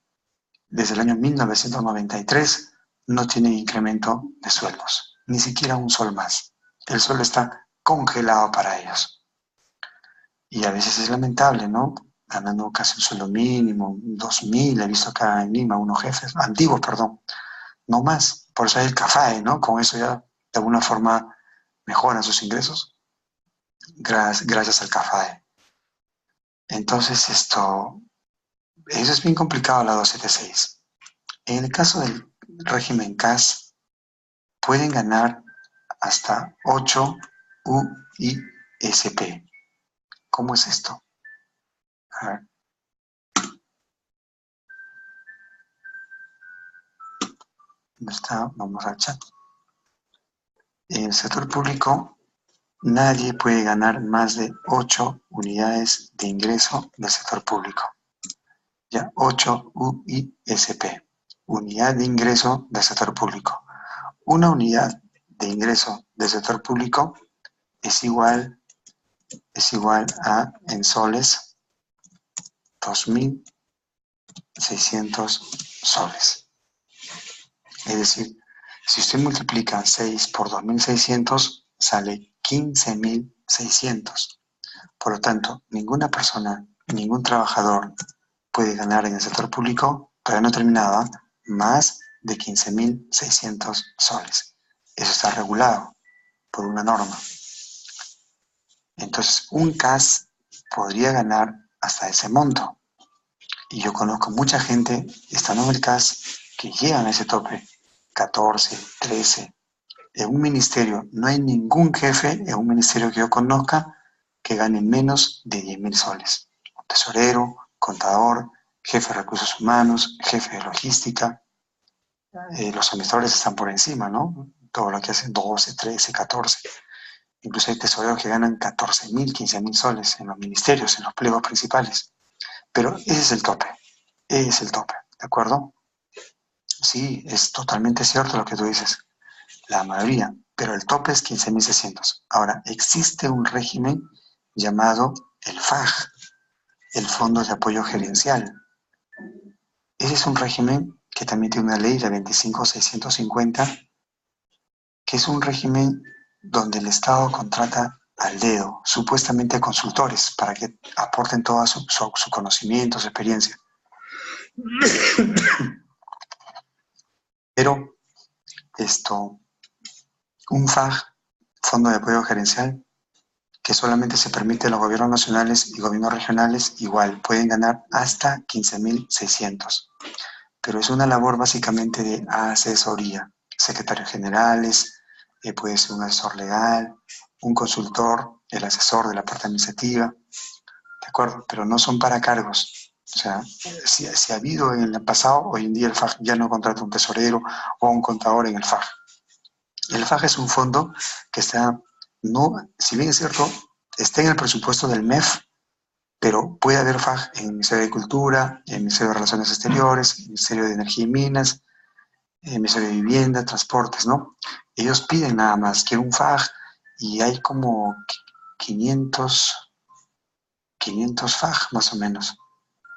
[SPEAKER 3] desde el año 1993, no tienen incremento de sueldos, ni siquiera un sol más. El sueldo está congelado para ellos. Y a veces es lamentable, ¿no? Ganando casi un sueldo mínimo, 2.000, he visto acá en Lima, unos jefes, antiguos, perdón, no más. Por eso hay el CAFAE, ¿no? Con eso ya de alguna forma mejoran sus ingresos, gracias al CAFAE. Entonces, eso es bien complicado la 276. En el caso del régimen CAS, pueden ganar hasta 8 UISP. ¿Cómo es esto? A ver. ¿Dónde está? Vamos al chat. En el sector público, nadie puede ganar más de 8 unidades de ingreso del sector público. Ya, 8 UISP. Unidad de ingreso del sector público. Una unidad de ingreso del sector público es igual a, en soles, 2.600 soles. Es decir, si usted multiplica 6 por 2.600, sale 15.600. Por lo tanto, ninguna persona, ningún trabajador puede ganar en el sector público, todavía no terminaba, más de 15.600 soles. Eso está regulado por una norma. Entonces, un CAS podría ganar hasta ese monto. Y yo conozco mucha gente, estando en el CAS, que llegan a ese tope, 14, 13. En un ministerio, no hay ningún jefe en un ministerio que yo conozca que gane menos de 10.000 soles. Tesorero, contador, jefe de recursos humanos, jefe de logística. Los administradores están por encima, ¿no? Todo lo que hacen 12, 13, 14. Incluso hay tesoreros que ganan 14.000, 15.000 soles en los ministerios, en los pliegos principales. Pero ese es el tope. Ese es el tope, ¿de acuerdo? Sí, es totalmente cierto lo que tú dices. La mayoría, pero el tope es 15.600. Ahora, existe un régimen llamado el FAG, el Fondo de Apoyo Gerencial. Ese es un régimen que también tiene una ley, la 25.650, que es un régimen donde el Estado contrata al dedo, supuestamente consultores, para que aporten todo su conocimiento, su experiencia. Pero un FAG, Fondo de Apoyo Gerencial, que solamente se permite a los gobiernos nacionales y gobiernos regionales, igual, pueden ganar hasta 15.600. Pero es una labor básicamente de asesoría. Secretarios generales, puede ser un asesor legal, un consultor, el asesor de la parte administrativa, ¿de acuerdo? Pero no son para cargos. O sea, si ha habido en el pasado, hoy en día el FAG ya no contrata un tesorero o un contador en el FAG. El FAG es un fondo que está, no, si bien es cierto, está en el presupuesto del MEF, pero puede haber FAG en el Ministerio de Cultura, en el Ministerio de Relaciones Exteriores, en el Ministerio de Energía y Minas, en el Ministerio de Vivienda, Transportes, ¿no? Ellos piden nada más que un FAG y hay como 500 FAG más o menos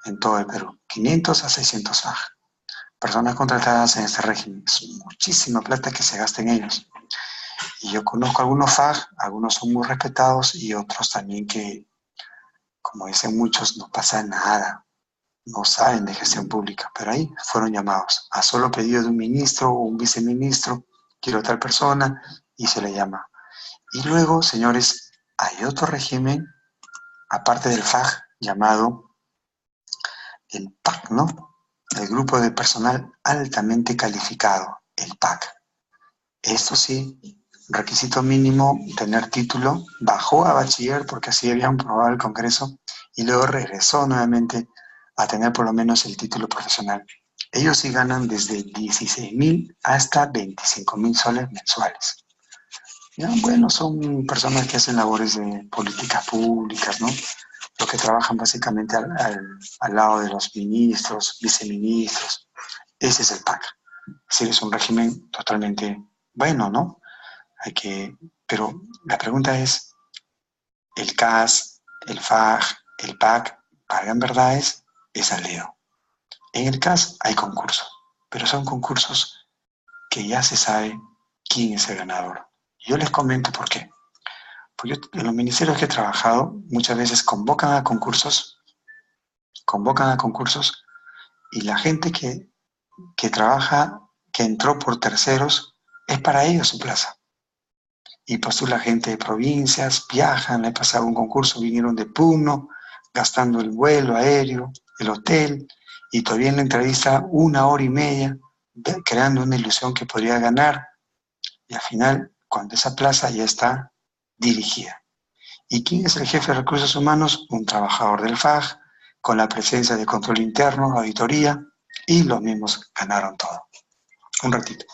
[SPEAKER 3] en todo el Perú. 500 a 600 FAG. Personas contratadas en este régimen. Es muchísima plata que se gasta en ellos. Y yo conozco algunos FAG, algunos son muy respetados y otros también que, como dicen muchos, no pasa nada. no saben de gestión pública, pero ahí fueron llamados a solo pedido de un ministro o un viceministro, quiero tal persona, y se le llama. Y luego, señores, hay otro régimen, aparte del FAG, llamado el PAC, ¿no? El grupo de personal altamente calificado, el PAC. Esto sí, requisito mínimo, tener título, bajó a bachiller porque así habían aprobado el Congreso y luego regresó nuevamente a tener por lo menos el título profesional. Ellos sí ganan desde 16.000 hasta 25.000 soles mensuales. Ya, bueno, son personas que hacen labores de políticas públicas, ¿no? Los que trabajan básicamente al lado de los ministros, viceministros. Ese es el PAC. Es decir, es un régimen totalmente bueno, ¿no? Pero la pregunta es, ¿el CAS, el FAG, el PAC pagan verdades? Es al dedo. En el CAS hay concursos, pero son concursos que ya se sabe quién es el ganador. Yo les comento por qué. Porque en los ministerios que he trabajado, muchas veces convocan a concursos y la gente que trabaja, que entró por terceros, es para ellos su plaza. Y postula gente de provincias, viajan, he pasado un concurso, vinieron de Puno, gastando el vuelo aéreo, el hotel, y todavía en la entrevista 1 hora y media, creando una ilusión que podría ganar, y al final, cuando esa plaza ya está dirigida. ¿Y quién es el jefe de recursos humanos? Un trabajador del FAG, con la presencia de control interno, auditoría, y los mismos ganaron todo. Un ratito.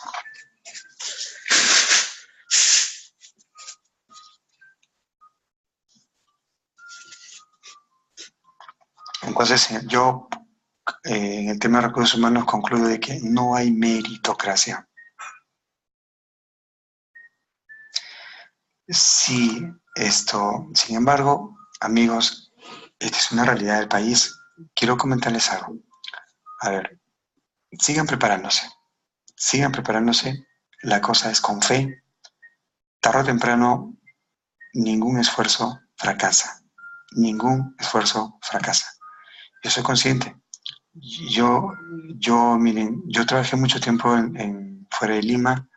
[SPEAKER 3] Entonces, yo en el tema de recursos humanos concluyo de que no hay meritocracia. Sí, sin embargo, amigos, esta es una realidad del país. Quiero comentarles algo. A ver, sigan preparándose. Sigan preparándose. La cosa es con fe. Tarde o temprano, ningún esfuerzo fracasa. Ningún esfuerzo fracasa. Yo soy consciente. Miren, yo trabajé mucho tiempo fuera de Lima.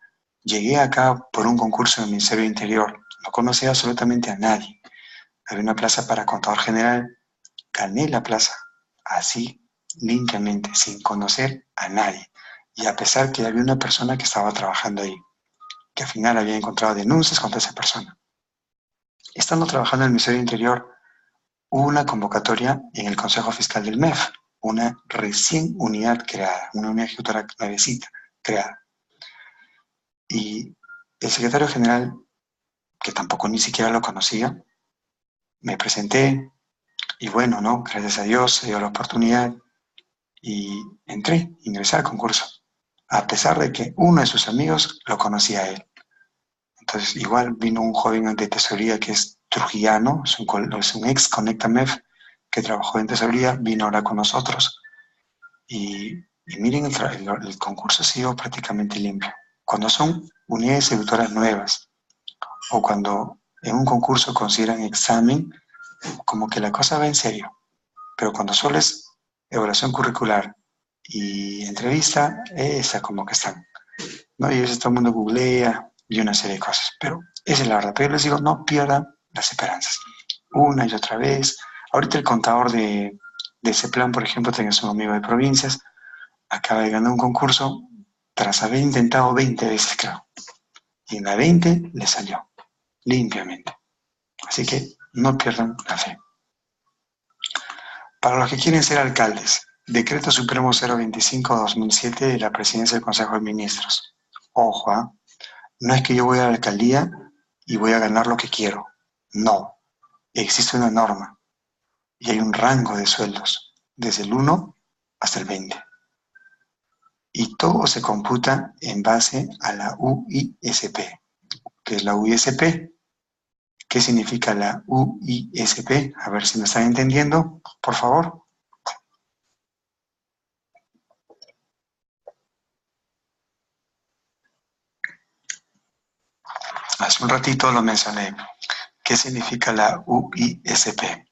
[SPEAKER 3] Llegué acá por un concurso del Ministerio del Interior. No conocía absolutamente a nadie. Había una plaza para contador general. Gané la plaza, así, limpiamente, sin conocer a nadie. Y a pesar que había una persona que estaba trabajando ahí, que al final había encontrado denuncias contra esa persona. Estando trabajando en el Ministerio del Interior, hubo una convocatoria en el Consejo Fiscal del MEF, una recién unidad creada, una unidad ejecutora nuevecita creada. Y el secretario general, que tampoco ni siquiera lo conocía, me presenté y bueno, ¿no? Gracias a Dios se dio la oportunidad y ingresé al concurso, a pesar de que uno de sus amigos lo conocía a él. Entonces, igual vino un joven de tesorería que es trujillano, es un ex Conectamef que trabajó en tesorería, vino ahora con nosotros. Y miren, el concurso ha sido prácticamente limpio. Cuando son unidades ejecutoras nuevas o cuando en un concurso consideran examen, como que la cosa va en serio. Pero cuando solo es evaluación curricular y entrevista, esa como que están, ¿no? Y a veces todo el mundo googlea y una serie de cosas. Pero esa es la verdad. Pero yo les digo, no pierdan las esperanzas. Una y otra vez. Ahorita el contador de ese plan, por ejemplo, tengo un amigo de provincias, acaba de ganar un concurso tras haber intentado 20 veces, creo. Y en la 20 le salió limpiamente. Así que no pierdan la fe. Para los que quieren ser alcaldes, Decreto Supremo 025/2007 de la Presidencia del Consejo de Ministros. Ojo, ¿eh? No es que yo voy a la alcaldía y voy a ganar lo que quiero. No. Existe una norma y hay un rango de sueldos, desde el 1 hasta el 20. Y todo se computa en base a la UISP. ¿Qué es la UISP? ¿Qué significa la UISP? A ver si me están entendiendo, por favor. Hace un ratito lo mencioné. ¿Qué significa la UISP?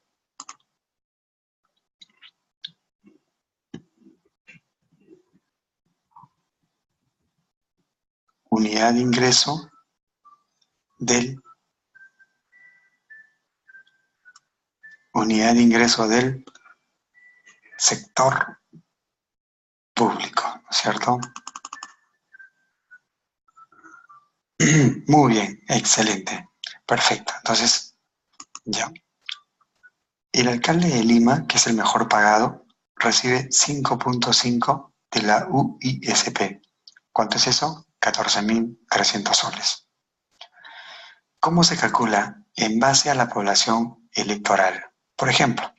[SPEAKER 3] unidad de ingreso del sector público, ¿no es cierto? Muy bien, excelente, perfecto. Entonces, ya. El alcalde de Lima, que es el mejor pagado, recibe 5.5 de la UISP. ¿Cuánto es eso? 14.300 soles. ¿Cómo se calcula? En base a la población electoral. Por ejemplo,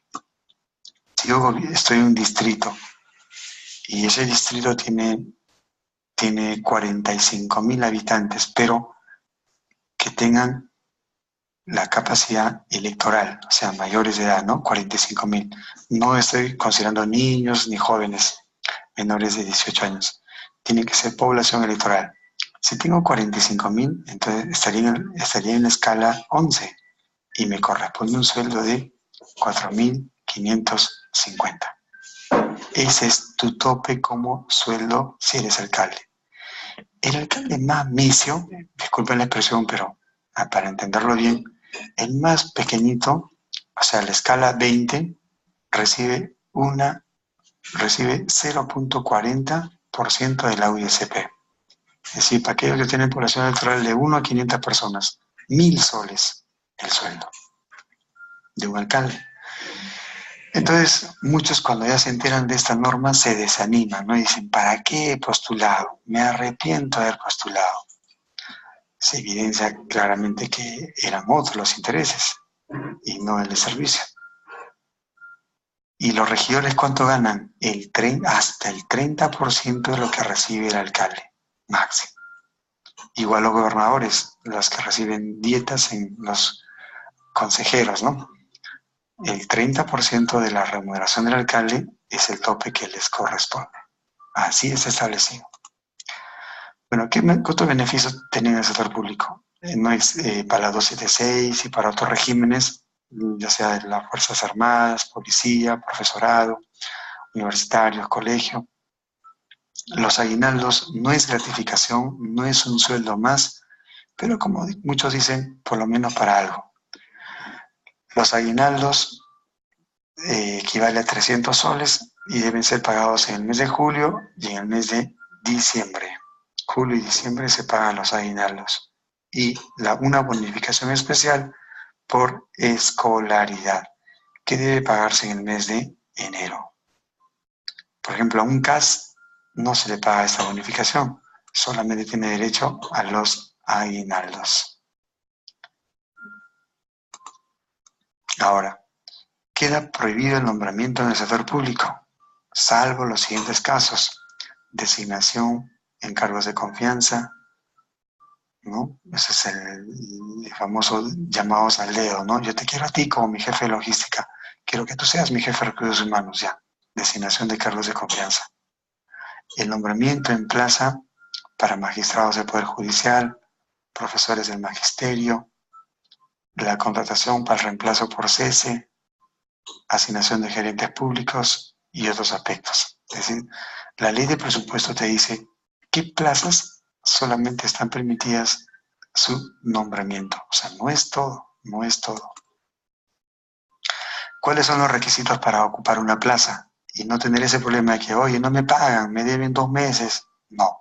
[SPEAKER 3] si yo estoy en un distrito y ese distrito tiene 45.000 habitantes, pero que tengan la capacidad electoral, o sea, mayores de edad, ¿no? 45.000. No estoy considerando niños ni jóvenes menores de 18 años. Tiene que ser población electoral. Si tengo 45.000, entonces estaría en la escala 11 y me corresponde un sueldo de 4.550. Ese es tu tope como sueldo si eres alcalde. El alcalde más misio, disculpen la expresión, pero para entenderlo bien, el más pequeñito, o sea, la escala 20, recibe 0.40% de la UISP. Es decir, para aquellos que tienen población electoral de 1 a 500 personas, 1.000 soles el sueldo de un alcalde. Entonces, muchos cuando ya se enteran de esta norma se desaniman, ¿no? Y dicen, ¿para qué he postulado? Me arrepiento de haber postulado. Se evidencia claramente que eran otros los intereses y no el de servicio. ¿Y los regidores cuánto ganan? Hasta el 30% de lo que recibe el alcalde, máximo. Igual los gobernadores, los que reciben dietas en los consejeros, ¿no? El 30% de la remuneración del alcalde es el tope que les corresponde. Así es establecido. Bueno, ¿qué otros beneficios tiene el sector público? No es para la 276 y para otros regímenes, ya sea de las Fuerzas Armadas, policía, profesorado, universitarios, colegio. Los aguinaldos no es gratificación, no es un sueldo más, pero como muchos dicen, por lo menos para algo. Los aguinaldos equivalen a 300 soles y deben ser pagados en el mes de julio y en el mes de diciembre. Julio y diciembre se pagan los aguinaldos. Y una bonificación especial por escolaridad, que debe pagarse en el mes de enero. Por ejemplo, a un CAS no se le paga esta bonificación, solamente tiene derecho a los aguinaldos. Ahora, queda prohibido el nombramiento en el sector público, salvo los siguientes casos: designación en cargos de confianza, ¿no? Ese es el famoso llamados al dedo, ¿no? Yo te quiero a ti como mi jefe de logística, quiero que tú seas mi jefe de recursos humanos, ya. Designación de cargos de confianza. El nombramiento en plaza para magistrados del Poder Judicial, profesores del magisterio, la contratación para el reemplazo por cese, asignación de gerentes públicos y otros aspectos. Es decir, la ley de presupuesto te dice qué plazas solamente están permitidas su nombramiento. O sea, no es todo, no es todo. ¿Cuáles son los requisitos para ocupar una plaza? Y no tener ese problema de que, oye, no me pagan, me deben 2 meses. No.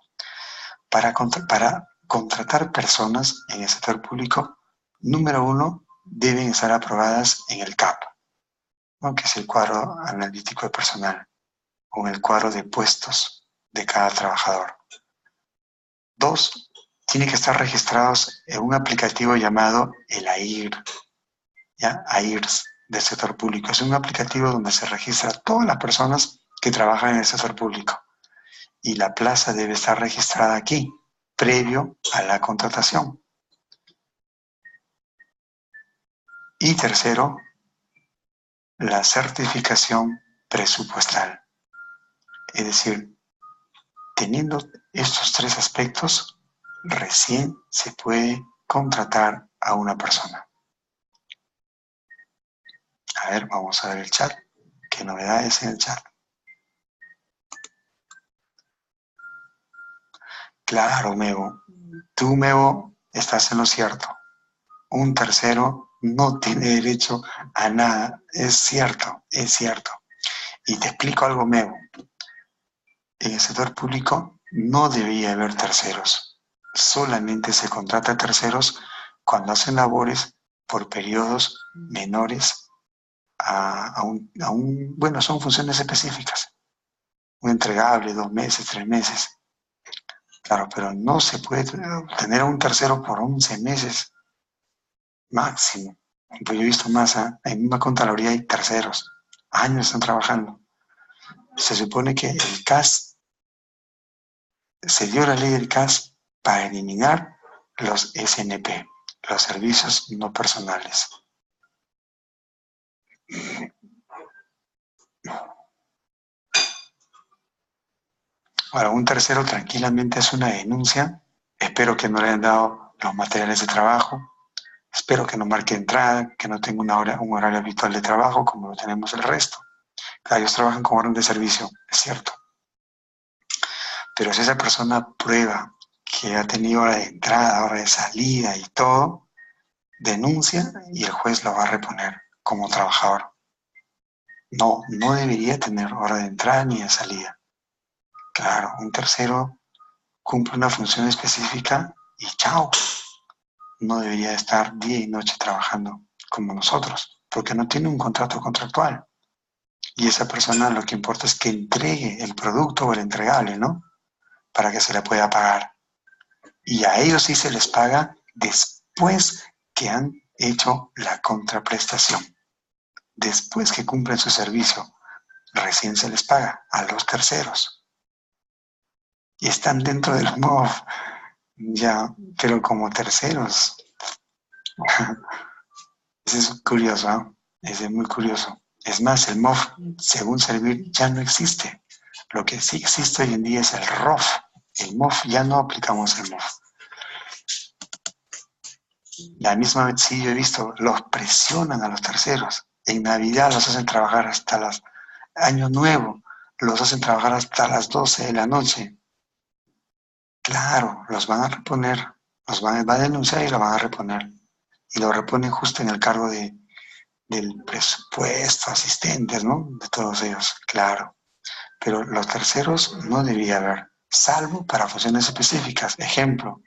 [SPEAKER 3] Para contratar personas en el sector público, número 1, deben estar aprobadas en el CAP, ¿no? Que es el cuadro analítico de personal, o en el cuadro de puestos de cada trabajador. 2, tienen que estar registrados en un aplicativo llamado el AIR, ¿ya? AIRS del sector público. Es un aplicativo donde se registra a todas las personas que trabajan en el sector público. Y la plaza debe estar registrada aquí, previo a la contratación. Y tercero, la certificación presupuestal. Es decir, teniendo estos 3 aspectos, recién se puede contratar a una persona. A ver, vamos a ver el chat. ¿Qué novedades en el chat? Claro, Mego. tú, Meo, estás en lo cierto. Un tercero no tiene derecho a nada. Es cierto, es cierto. Y te explico algo, Meo. En el sector público no debería haber terceros. Solamente se contrata a terceros cuando hacen labores por periodos menores bueno, son funciones específicas. Un entregable, 2 meses, 3 meses. Claro, pero no se puede tener a un tercero por 11 meses máximo. Pues yo he visto más, en una Contraloría hay terceros. Años están trabajando. Se supone que el CAS, se dio la ley del CAS para eliminar los SNP, los servicios no personales. Ahora, un tercero tranquilamente hace una denuncia. Espero que no le hayan dado los materiales de trabajo. Espero que no marque entrada, que no tenga un horario habitual de trabajo como lo tenemos el resto. Claro, ellos trabajan con orden de servicio, es cierto. Pero si esa persona prueba que ha tenido hora de entrada, hora de salida y todo, denuncia y el juez lo va a reponer como trabajador. No, no debería tener hora de entrada ni de salida. Claro, un tercero cumple una función específica y chao. No debería estar día y noche trabajando como nosotros, porque no tiene un contrato contractual. Y esa persona lo que importa es que entregue el producto o el entregable, ¿no? Para que se le pueda pagar. Y a ellos sí se les paga después que han hecho la contraprestación. Después que cumplen su servicio, recién se les paga a los terceros. Y están dentro del MOF, ya, pero como terceros. Ese es curioso, ¿eh? Ese es muy curioso. Es más, el MOF, según Servir, ya no existe. Lo que sí existe hoy en día es el ROF. El MOF, ya no aplicamos el MOF. La misma vez sí yo he visto, los presionan a los terceros. En Navidad los hacen trabajar hasta las Año Nuevo, los hacen trabajar hasta las 12 de la noche. Claro, los van a reponer, va a denunciar y lo van a reponer. Y lo reponen justo en el cargo del presupuesto, asistentes, ¿no? De todos ellos, claro. Pero los terceros no debía haber, salvo para funciones específicas. Ejemplo,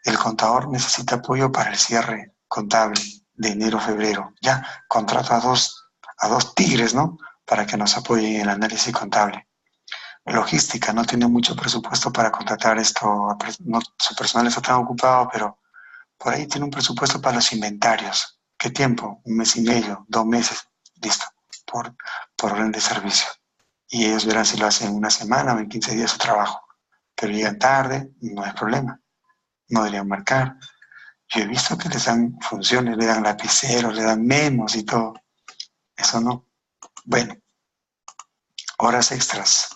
[SPEAKER 3] el contador necesita apoyo para el cierre contable de enero-febrero. Ya, contrato a dos tigres, ¿no? Para que nos apoyen en el análisis contable. Logística, no tiene mucho presupuesto para contratar esto. No, su personal está tan ocupado, pero por ahí tiene un presupuesto para los inventarios. ¿Qué tiempo? 1 mes y medio, 2 meses. Listo, por orden de servicio. Y ellos verán si lo hacen en 1 semana o en 15 días su trabajo. Pero llegan tarde, no hay problema. No deberían marcar. Yo he visto que les dan funciones, le dan lapiceros, le dan memos y todo. Eso no. Bueno, horas extras.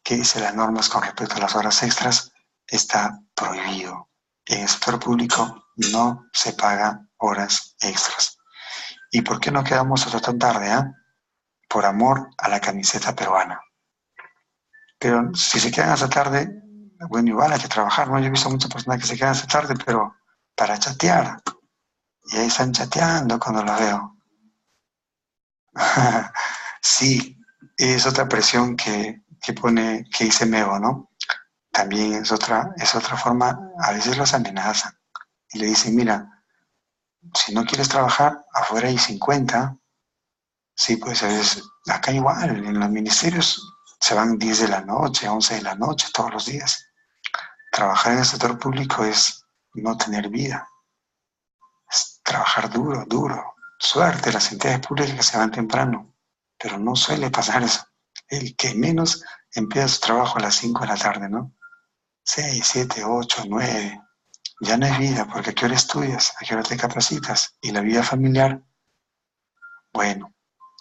[SPEAKER 3] ¿Qué dice las normas con respecto a las horas extras? Está prohibido. En el sector público no se pagan horas extras. ¿Y por qué nos quedamos hasta tan tarde? Por amor a la camiseta peruana. Pero si se quedan hasta tarde, bueno, igual hay que trabajar, ¿no? Yo he visto muchas personas que se quedan hasta tarde, pero para chatear. Y ahí están chateando cuando los veo. Sí, es otra presión que dice Meo, ¿no? También es otra forma, a veces los amenazan y le dicen, mira, si no quieres trabajar, afuera hay 50. Sí, pues acá igual, en los ministerios se van 10 de la noche, 11 de la noche, todos los días. Trabajar en el sector público es no tener vida, es trabajar duro, duro. Suerte, las entidades públicas que se van temprano, pero no suele pasar eso. El que menos empieza su trabajo a las 5 de la tarde, ¿no? 6, 7, 8, 9. Ya no es vida, porque ¿a qué hora estudias? ¿A qué hora te capacitas? Y la vida familiar, bueno,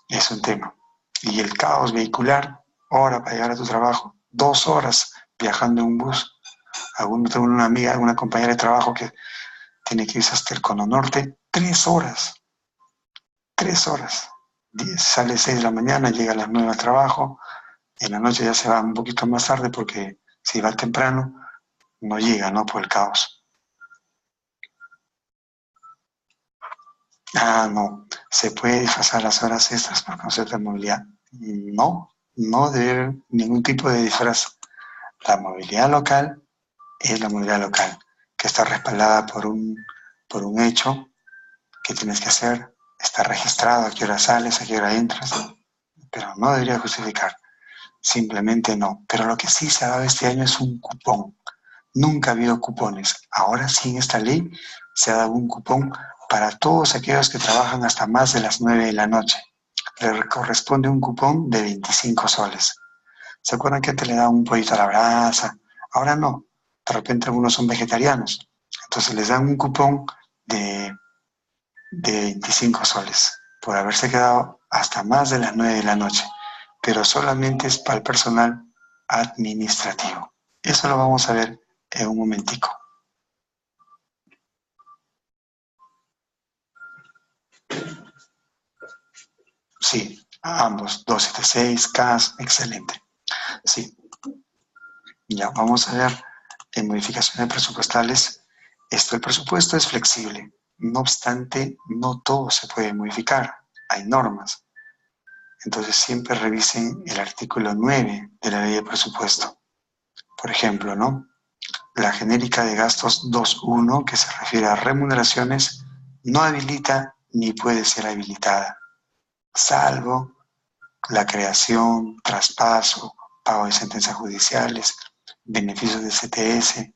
[SPEAKER 3] es un tema. Y el caos vehicular, hora para llegar a tu trabajo, 2 horas viajando en un bus. Tengo una amiga, una compañera de trabajo que tiene que irse hasta el Cono Norte, 3 horas. 3 horas. Sale 6 de la mañana, llega a las 9 al trabajo, en la noche ya se va un poquito más tarde porque si va temprano, no llega, ¿no? Por el caos. Ah, no, ¿se puede disfrazar las horas extras por concepto de movilidad? No, no debe haber ningún tipo de disfraz. La movilidad local es la movilidad local, que está respaldada por un hecho que tienes que hacer, está registrado a qué hora sales, a qué hora entras, pero no debería justificar, simplemente no. Pero lo que sí se ha dado este año es un cupón. Nunca ha habido cupones. Ahora sí en esta ley se ha dado un cupón para todos aquellos que trabajan hasta más de las 9 de la noche. Le corresponde un cupón de 25 soles. ¿Se acuerdan que antes le daban un pollito a la brasa? Ahora no. De repente algunos son vegetarianos. Entonces les dan un cupón de, de 25 soles por haberse quedado hasta más de las 9 de la noche. Pero solamente es para el personal administrativo. Eso lo vamos a ver en un momentico. Sí, ambos, 276, CAS, excelente. Sí, ya vamos a ver en modificaciones presupuestales. El presupuesto es flexible, no obstante, no todo se puede modificar, hay normas. Entonces siempre revisen el artículo 9 de la ley de presupuesto. Por ejemplo, ¿no? La genérica de gastos 2.1, que se refiere a remuneraciones, no habilita ni puede ser habilitada, salvo la creación, traspaso, pago de sentencias judiciales, beneficios de CTS,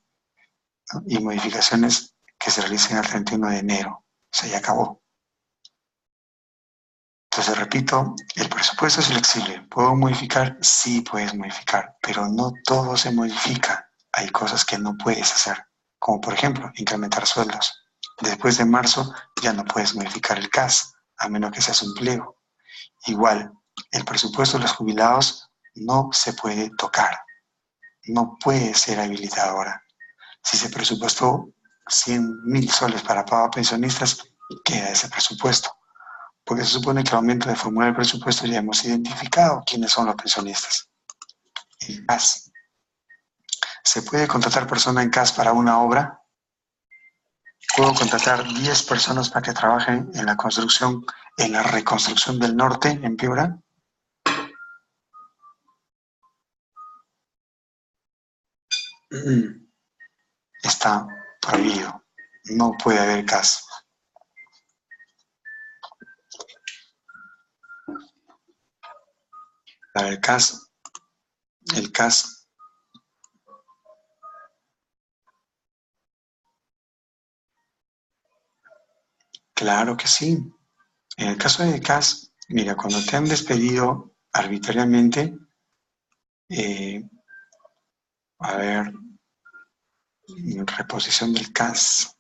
[SPEAKER 3] ¿no? Y modificaciones que se realicen al 31 de enero. O sea, ya acabó. Entonces, repito, el presupuesto es flexible. ¿Puedo modificar? Sí, puedes modificar, pero no todo se modifica. Hay cosas que no puedes hacer, como por ejemplo, incrementar sueldos. Después de marzo ya no puedes modificar el CAS, a menos que seas un pliego. Igual, el presupuesto de los jubilados no se puede tocar, no puede ser habilitado ahora. Si se presupuestó 100.000 soles para pago a pensionistas, queda ese presupuesto, porque se supone que al momento de formular el presupuesto ya hemos identificado quiénes son los pensionistas. El CAS. ¿Se puede contratar persona en CAS para una obra? ¿Puedo contratar 10 personas para que trabajen en la construcción, en la reconstrucción del norte en Piura? Está prohibido. No puede haber CAS. Para el CAS, claro que sí. En el caso de CAS, mira, cuando te han despedido arbitrariamente, a ver, reposición del CAS.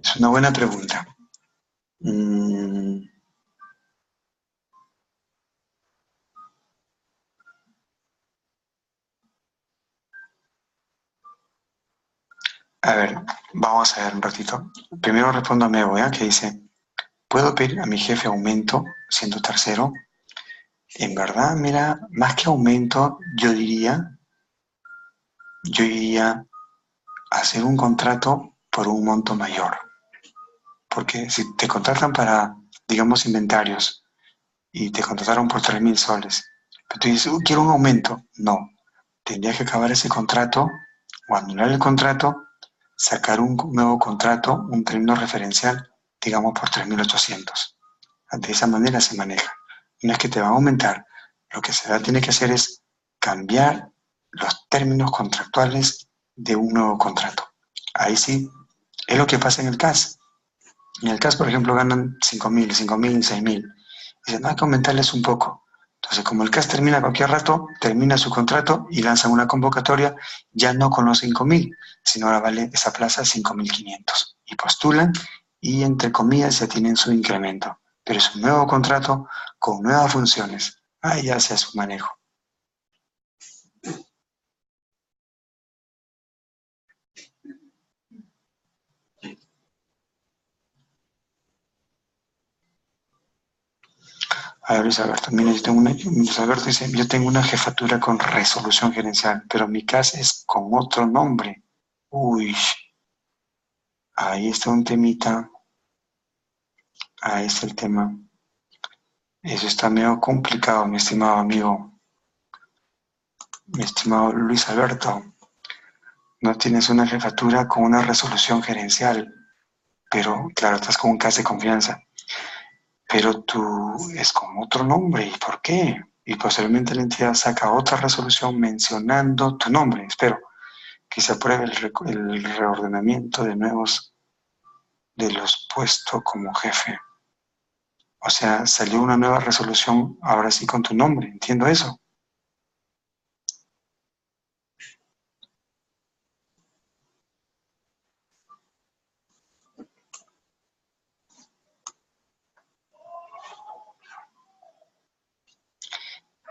[SPEAKER 3] Es una buena pregunta. A ver, vamos a ver un ratito. Primero respondo a Mego, ¿ya? Que dice, ¿puedo pedir a mi jefe aumento siendo tercero? En verdad, mira, más que aumento, yo iría a hacer un contrato por un monto mayor. Porque si te contratan para, digamos, inventarios y te contrataron por 3.000 soles, pero tú dices, quiero un aumento. No, tendrías que acabar ese contrato o anular el contrato, sacar un nuevo contrato, un término referencial, digamos, por 3.800. De esa manera se maneja. No es que te va a aumentar. Lo que se tiene que hacer es cambiar los términos contractuales de un nuevo contrato. Ahí sí, es lo que pasa en el CAS. En el CAS, por ejemplo, ganan 5.000, 5.000, 6.000. Dicen, no, hay que aumentarles un poco. Entonces, como el CAS termina a cualquier rato, termina su contrato y lanzan una convocatoria ya no con los 5.000, sino ahora vale esa plaza 5.500. Y postulan y, entre comillas, ya tienen su incremento. Pero es un nuevo contrato con nuevas funciones. Ahí ya se hace su manejo. A ver, Luis Alberto, mira, Luis Alberto dice, yo tengo una jefatura con resolución gerencial, pero mi casa es con otro nombre. Uy, ahí está un temita, ahí está el tema. Eso está medio complicado, mi estimado amigo, mi estimado Luis Alberto. No tienes una jefatura con una resolución gerencial, pero claro, estás con un caso de confianza. Pero tú es con otro nombre, ¿y por qué? Y posteriormente la entidad saca otra resolución mencionando tu nombre. Espero que se apruebe el reordenamiento de nuevos de los puestos como jefe. O sea, salió una nueva resolución ahora sí con tu nombre, entiendo eso.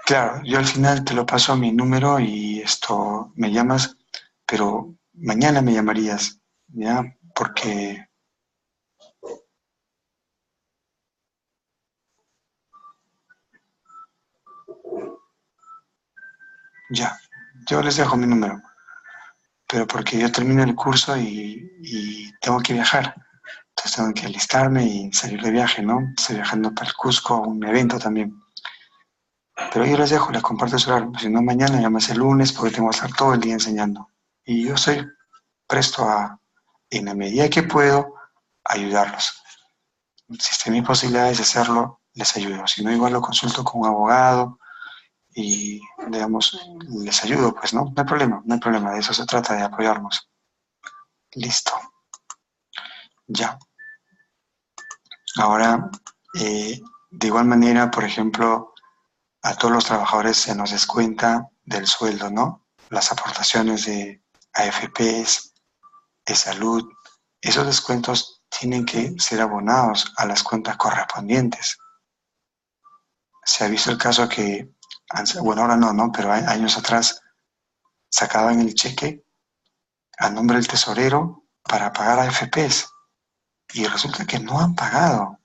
[SPEAKER 3] Claro, yo al final te lo paso a mi número y esto me llamas, pero mañana me llamarías, ¿ya? Porque ya, yo les dejo mi número, pero porque yo termino el curso y tengo que viajar. Entonces tengo que alistarme y salir de viaje, ¿no? Estoy viajando para el Cusco a un evento también. Pero yo les dejo, les comparto su horario. Si no, mañana, llamas el lunes, porque tengo que estar todo el día enseñando. Y yo soy presto a, en la medida que puedo, ayudarlos. Si está en mis posibilidades de hacerlo, les ayudo. Si no, igual lo consulto con un abogado y, digamos, les ayudo, pues, ¿no? No hay problema, no hay problema. De eso se trata, de apoyarnos. Listo. Ya. Ahora, de igual manera, por ejemplo, a todos los trabajadores se nos descuenta del sueldo, ¿no? Las aportaciones de AFPs, de salud, esos descuentos tienen que ser abonados a las cuentas correspondientes. Se ha visto el caso que, bueno, ahora no, ¿no? Pero años atrás sacaban el cheque a nombre del tesorero para pagar AFPs y resulta que no han pagado.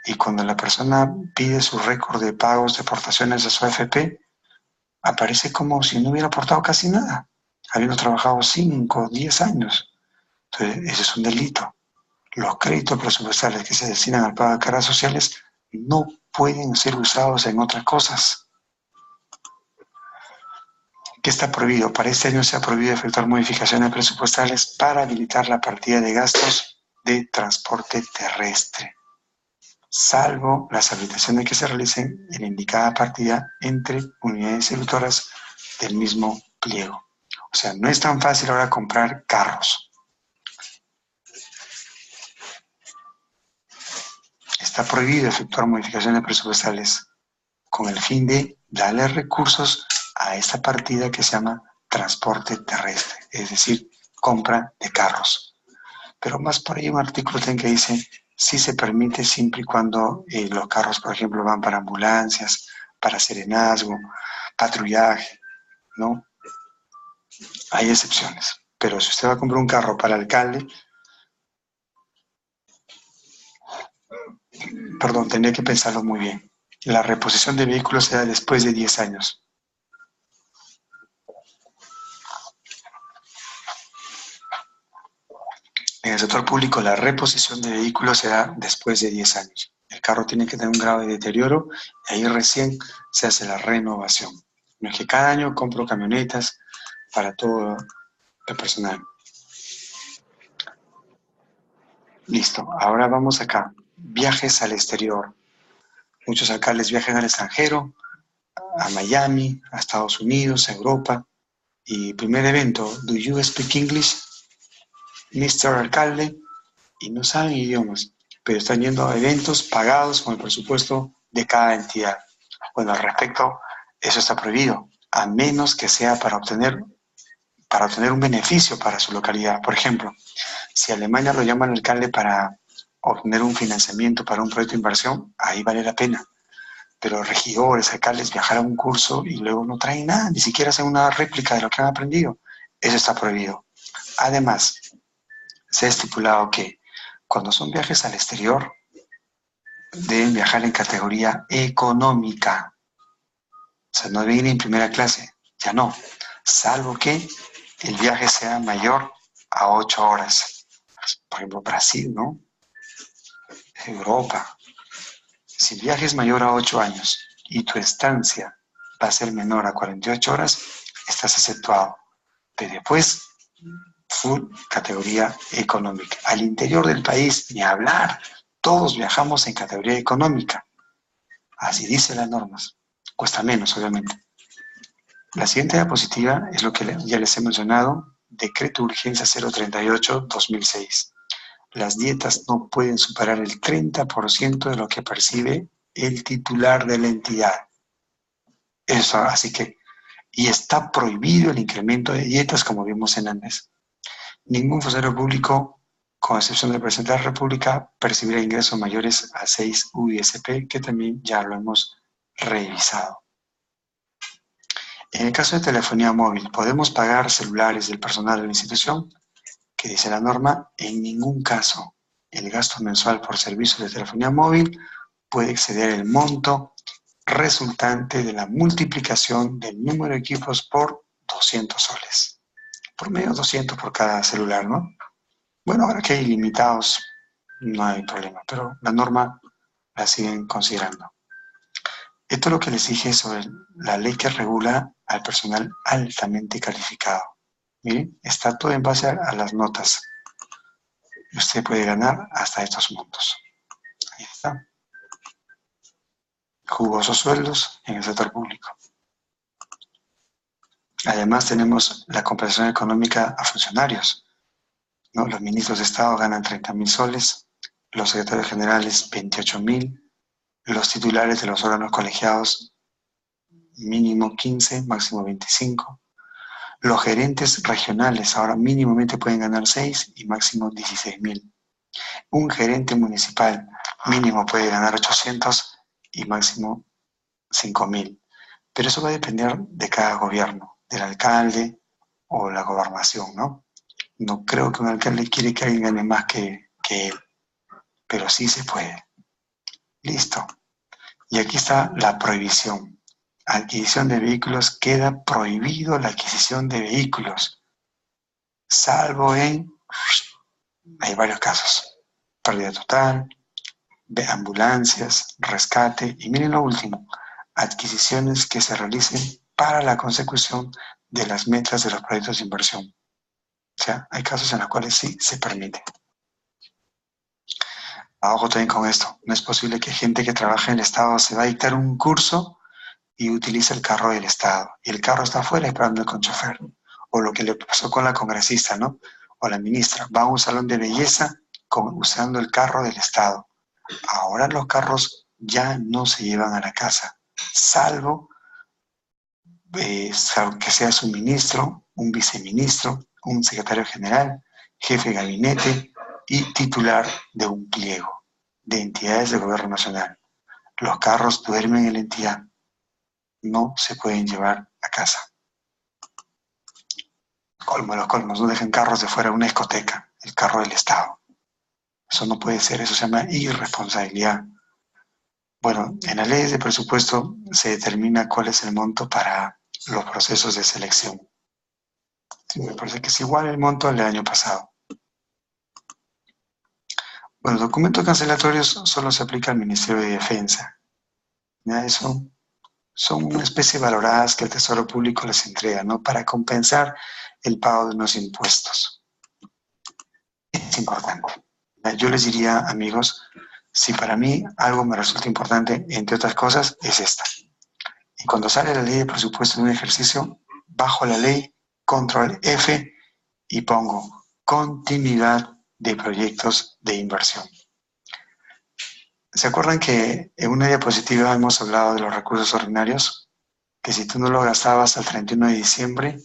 [SPEAKER 3] Y cuando la persona pide su récord de pagos de aportaciones a su AFP, aparece como si no hubiera aportado casi nada, habiendo trabajado 5 o 10 años. Entonces, ese es un delito. Los créditos presupuestales que se destinan al pago de cargas sociales no pueden ser usados en otras cosas. ¿Qué está prohibido? Para este año se ha prohibido efectuar modificaciones presupuestales para habilitar la partida de gastos de transporte terrestre, salvo las habilitaciones que se realicen en la indicada partida entre unidades ejecutoras del mismo pliego. O sea, no es tan fácil ahora comprar carros. Está prohibido efectuar modificaciones presupuestales con el fin de darle recursos a esta partida que se llama transporte terrestre, es decir, compra de carros. Pero más por ahí un artículo que dice, sí se permite siempre y cuando los carros, por ejemplo, van para ambulancias, para serenazgo, patrullaje, ¿no? Hay excepciones. Pero si usted va a comprar un carro para alcalde, perdón, tendría que pensarlo muy bien. La reposición de vehículos se da después de 10 años. En el sector público, la reposición de vehículos se da después de 10 años. El carro tiene que tener un grado de deterioro y ahí recién se hace la renovación. No es que cada año compro camionetas para todo el personal. Listo, ahora vamos acá. Viajes al exterior. Muchos alcaldes viajan al extranjero, a Miami, a Estados Unidos, a Europa. Y primer evento, ¿do you speak English, Mr. Alcalde? Y no saben idiomas, pero están yendo a eventos pagados con el presupuesto de cada entidad. Bueno, al respecto, eso está prohibido, a menos que sea para obtener un beneficio para su localidad. Por ejemplo, si Alemania lo llama al alcalde para obtener un financiamiento para un proyecto de inversión, ahí vale la pena. Pero regidores, alcaldes, viajar a un curso y luego no traen nada, ni siquiera hacen una réplica de lo que han aprendido. Eso está prohibido. Además, se ha estipulado que cuando son viajes al exterior, deben viajar en categoría económica. O sea, no deben ir en primera clase, ya no. Salvo que el viaje sea mayor a 8 horas. Por ejemplo, Brasil, ¿no? Europa. Si el viaje es mayor a 8 años y tu estancia va a ser menor a 48 horas, estás exceptuado. Pero después, full categoría económica. Al interior del país, ni hablar. Todos viajamos en categoría económica. Así dicen las normas. Cuesta menos, obviamente. La siguiente diapositiva es lo que ya les he mencionado, Decreto de Urgencia 038-2006. Las dietas no pueden superar el 30% de lo que percibe el titular de la entidad. Eso, así que, y está prohibido el incremento de dietas, como vimos en antes. Ningún funcionario público, con excepción del presidente de la República, percibirá ingresos mayores a 6 UISP, que también ya lo hemos revisado. En el caso de telefonía móvil, ¿podemos pagar celulares del personal de la institución? Que dice la norma, en ningún caso el gasto mensual por servicios de telefonía móvil puede exceder el monto resultante de la multiplicación del número de equipos por 200 soles. Por medio 200 por cada celular, ¿no? Bueno, ahora que hay ilimitados, no hay problema, pero la norma la siguen considerando. Esto es lo que les dije sobre la ley que regula al personal altamente calificado. Miren, está todo en base a las notas. Y usted puede ganar hasta estos montos. Ahí está. Jugosos sueldos en el sector público. Además tenemos la compensación económica a funcionarios, ¿no? Los ministros de Estado ganan 30.000 soles, los secretarios generales 28.000, los titulares de los órganos colegiados mínimo 15, máximo 25. Los gerentes regionales ahora mínimamente pueden ganar 6 y máximo 16.000. Un gerente municipal mínimo puede ganar 800 y máximo 5.000. Pero eso va a depender de cada gobierno, del alcalde o la gobernación, ¿no? No creo que un alcalde quiere que alguien gane más que él, pero sí se puede. Listo. Y aquí está la prohibición. Adquisición de vehículos, queda prohibido la adquisición de vehículos, salvo en, hay varios casos, pérdida total, de ambulancias, rescate, y miren lo último, adquisiciones que se realicen para la consecución de las metas de los proyectos de inversión. O sea, hay casos en los cuales sí se permite. Ojo también con esto, no es posible que gente que trabaja en el Estado se va a dictar un curso y utiliza el carro del Estado, y el carro está afuera esperando con chofer, o lo que le pasó con la congresista, ¿no? O la ministra, va a un salón de belleza usando el carro del Estado. Ahora los carros ya no se llevan a la casa, salvo que sea su ministro, un viceministro, un secretario general, jefe de gabinete y titular de un pliego de entidades del gobierno nacional. Los carros duermen en la entidad, no se pueden llevar a casa. Colmo de los colmos, no dejen carros de fuera de una discoteca, el carro del Estado. Eso no puede ser, eso se llama irresponsabilidad. Bueno, en las leyes de presupuesto se determina cuál es el monto para los procesos de selección. Sí, me parece que es igual el monto al del año pasado. Bueno, documentos cancelatorios solo se aplica al Ministerio de Defensa. ¿Ya? Eso son una especie de valoradas que el Tesoro Público les entrega, ¿no? Para compensar el pago de unos impuestos. Es importante. Yo les diría, amigos, si para mí algo me resulta importante, entre otras cosas, es esta. Y cuando sale la ley de presupuesto de un ejercicio, bajo la ley, control F y pongo continuidad de proyectos de inversión. ¿Se acuerdan que en una diapositiva hemos hablado de los recursos ordinarios? Que si tú no lo gastabas al 31 de diciembre,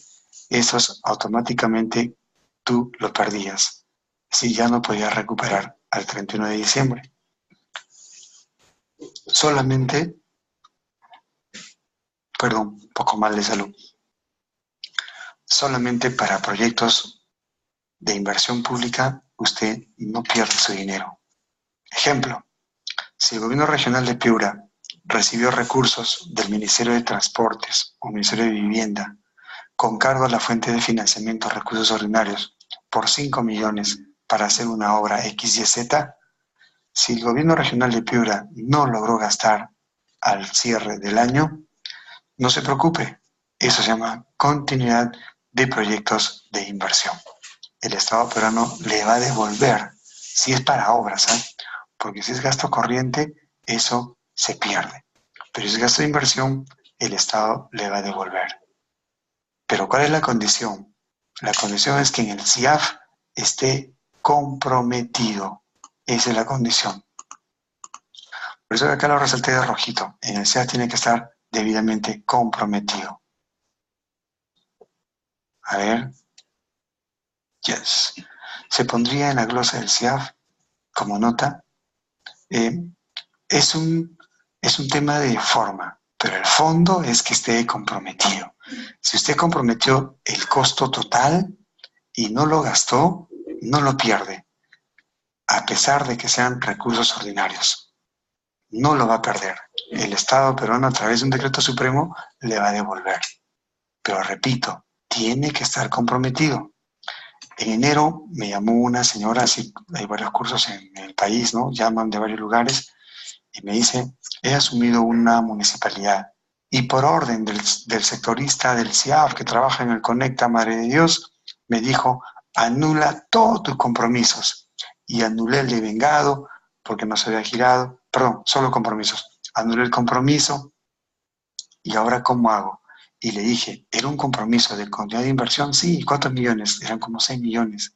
[SPEAKER 3] esos automáticamente tú lo perdías. Si ya no podías recuperar al 31 de diciembre. Solamente, perdón, un poco mal de salud. Solamente para proyectos de inversión pública usted no pierde su dinero. Ejemplo, Si el gobierno regional de Piura recibió recursos del Ministerio de Transportes o Ministerio de Vivienda con cargo a la fuente de financiamiento recursos ordinarios por 5 millones para hacer una obra X, Y, Z, si el gobierno regional de Piura no logró gastar al cierre del año, no se preocupe, eso se llama continuidad de proyectos de inversión. El Estado peruano le va a devolver, si es para obras, ¿eh? Porque si es gasto corriente, eso se pierde. Pero si es gasto de inversión, el Estado le va a devolver. Pero ¿cuál es la condición? La condición es que en el CIAF esté comprometido. Esa es la condición. Por eso acá lo resalté de rojito. En el CIAF tiene que estar debidamente comprometido. A ver. Yes. Se pondría en la glosa del CIAF como nota. Es un tema de forma, pero el fondo es que esté comprometido. Si usted comprometió el costo total y no lo gastó, no lo pierde, a pesar de que sean recursos ordinarios. No lo va a perder. El Estado peruano, a través de un decreto supremo, le va a devolver. Pero repito, tiene que estar comprometido. En enero me llamó una señora, así hay varios cursos en el país, ¿no? Llaman de varios lugares y me dice, he asumido una municipalidad y por orden del sectorista del CIAF que trabaja en el Conecta Madre de Dios, me dijo, anula todos tus compromisos. Y anulé el de vengado porque no se había girado, perdón, solo compromisos. Anulé el compromiso y ahora ¿cómo hago? Y le dije, ¿era un compromiso de continuidad de inversión? Sí, ¿cuántos millones? Eran como 6 millones.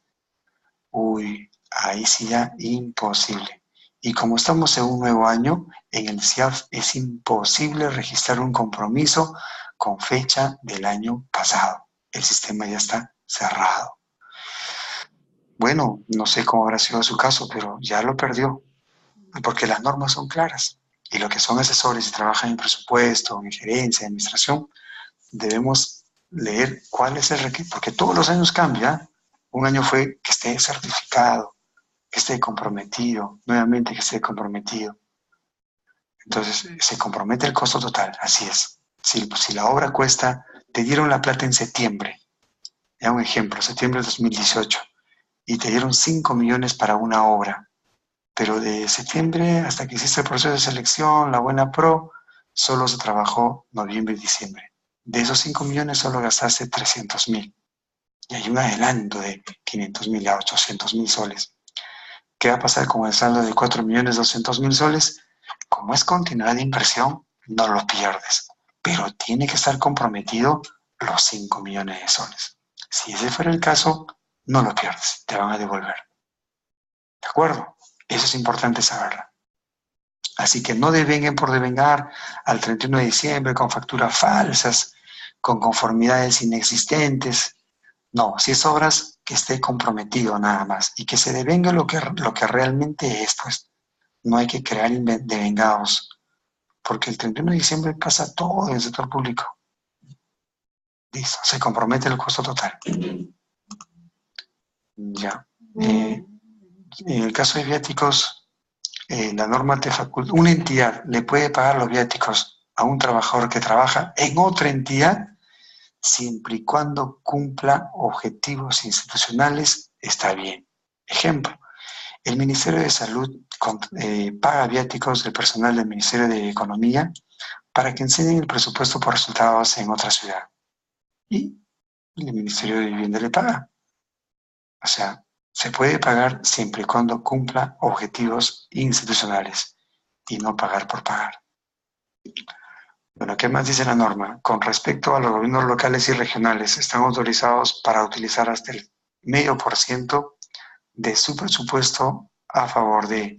[SPEAKER 3] Uy, ahí sí ya imposible. Y como estamos en un nuevo año, en el CIAF es imposible registrar un compromiso con fecha del año pasado. El sistema ya está cerrado. Bueno, no sé cómo habrá sido su caso, pero ya lo perdió, porque las normas son claras. Y lo que son asesores y trabajan en presupuesto, en gerencia, en administración, debemos leer cuál es el requisito, porque todos los años cambia. Un año fue que esté certificado, que esté comprometido, nuevamente que esté comprometido. Entonces, se compromete el costo total, así es. Si la obra cuesta, te dieron la plata en septiembre, ya un ejemplo, septiembre de 2018, y te dieron 5 millones para una obra, pero de septiembre hasta que hiciste el proceso de selección, la buena pro, solo se trabajó noviembre y diciembre. De esos 5 millones solo gastaste 300.000. Y hay un adelanto de 500.000 a 800.000 soles. ¿Qué va a pasar con el saldo de 4.200.000 soles? Como es continuidad de inversión, no lo pierdes. Pero tiene que estar comprometido los 5 millones de soles. Si ese fuera el caso, no lo pierdes. Te van a devolver. ¿De acuerdo? Eso es importante saberlo. Así que no devenguen por devengar al 31 de diciembre con facturas falsas, con conformidades inexistentes. No, si es obras, que esté comprometido nada más y que se devenga lo que realmente es, pues. No hay que crear devengados, porque el 31 de diciembre pasa todo en el sector público. Listo, se compromete el costo total. Ya. En el caso de viáticos, la norma te faculta, una entidad le puede pagar los viáticos a un trabajador que trabaja en otra entidad siempre y cuando cumpla objetivos institucionales, está bien. Ejemplo, el Ministerio de Salud paga viáticos del personal del Ministerio de Economía para que enseñen el presupuesto por resultados en otra ciudad. Y el Ministerio de Vivienda le paga. O sea, se puede pagar siempre y cuando cumpla objetivos institucionales y no pagar por pagar. Bueno, ¿qué más dice la norma? Con respecto a los gobiernos locales y regionales, están autorizados para utilizar hasta el 0,5% de su presupuesto a favor de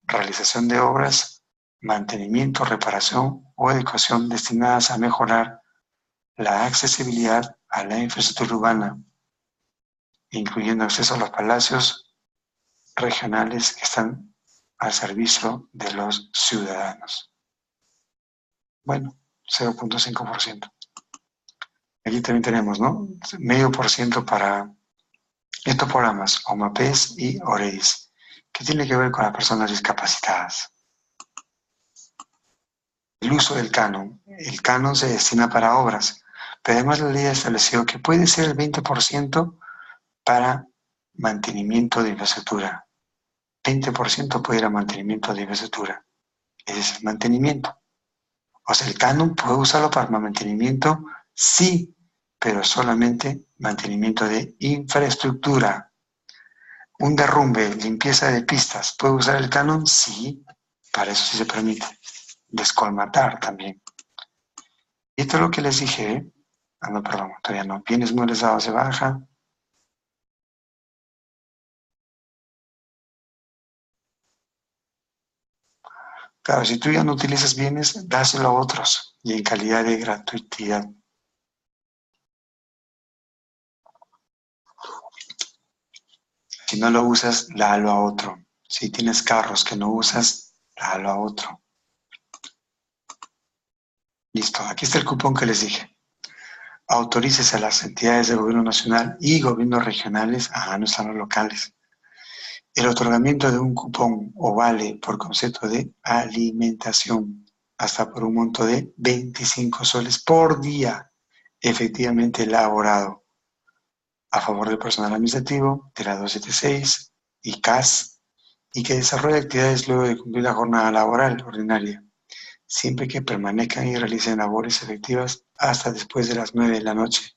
[SPEAKER 3] realización de obras, mantenimiento, reparación o educación destinadas a mejorar la accesibilidad a la infraestructura urbana, incluyendo acceso a los palacios regionales que están al servicio de los ciudadanos. Bueno, 0,5%. Aquí también tenemos, ¿no? 0,5% para estos programas, OMAPES y OREDIS, que tiene que ver con las personas discapacitadas. el uso del canon. El canon se destina para obras, pero además la ley ha establecido que puede ser el 20% para mantenimiento de infraestructura. 20% puede ir a mantenimiento de infraestructura. Ese es el mantenimiento. O sea, el canon puede usarlo para mantenimiento, sí, pero solamente mantenimiento de infraestructura. Un derrumbe, limpieza de pistas, ¿puede usar el canon? Sí, para eso sí se permite. Descolmatar también. Y esto es lo que les dije, ¿eh? Ah, no, perdón, todavía no. Bienes muebles dados de baja. Claro, si tú ya no utilizas bienes, dáselo a otros y en calidad de gratuidad. Si no lo usas, dalo a otro. Si tienes carros que no usas, dalo a otro. Listo, aquí está el cupón que les dije. Autorícese a las entidades del gobierno nacional y gobiernos regionales, no están los locales, el otorgamiento de un cupón o vale por concepto de alimentación hasta por un monto de 25 soles por día efectivamente elaborado a favor del personal administrativo de la 276 y CAS y que desarrolle actividades luego de cumplir la jornada laboral ordinaria, siempre que permanezcan y realicen labores efectivas hasta después de las 9 de la noche,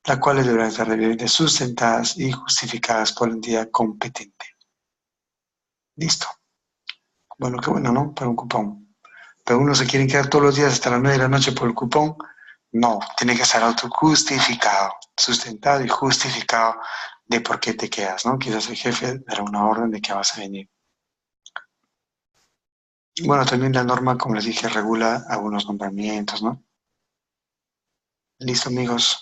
[SPEAKER 3] las cuales deberán estar debidamente sustentadas y justificadas por la entidad competente. Listo. Bueno, qué bueno, ¿no? Para un cupón. Pero uno se quiere quedar todos los días hasta las 9 de la noche por el cupón. No, tiene que estar autojustificado, sustentado y justificado de por qué te quedas, ¿no? Quizás el jefe dará una orden de que vas a venir. Bueno, también la norma, como les dije, regula algunos nombramientos, ¿no? Listo, amigos.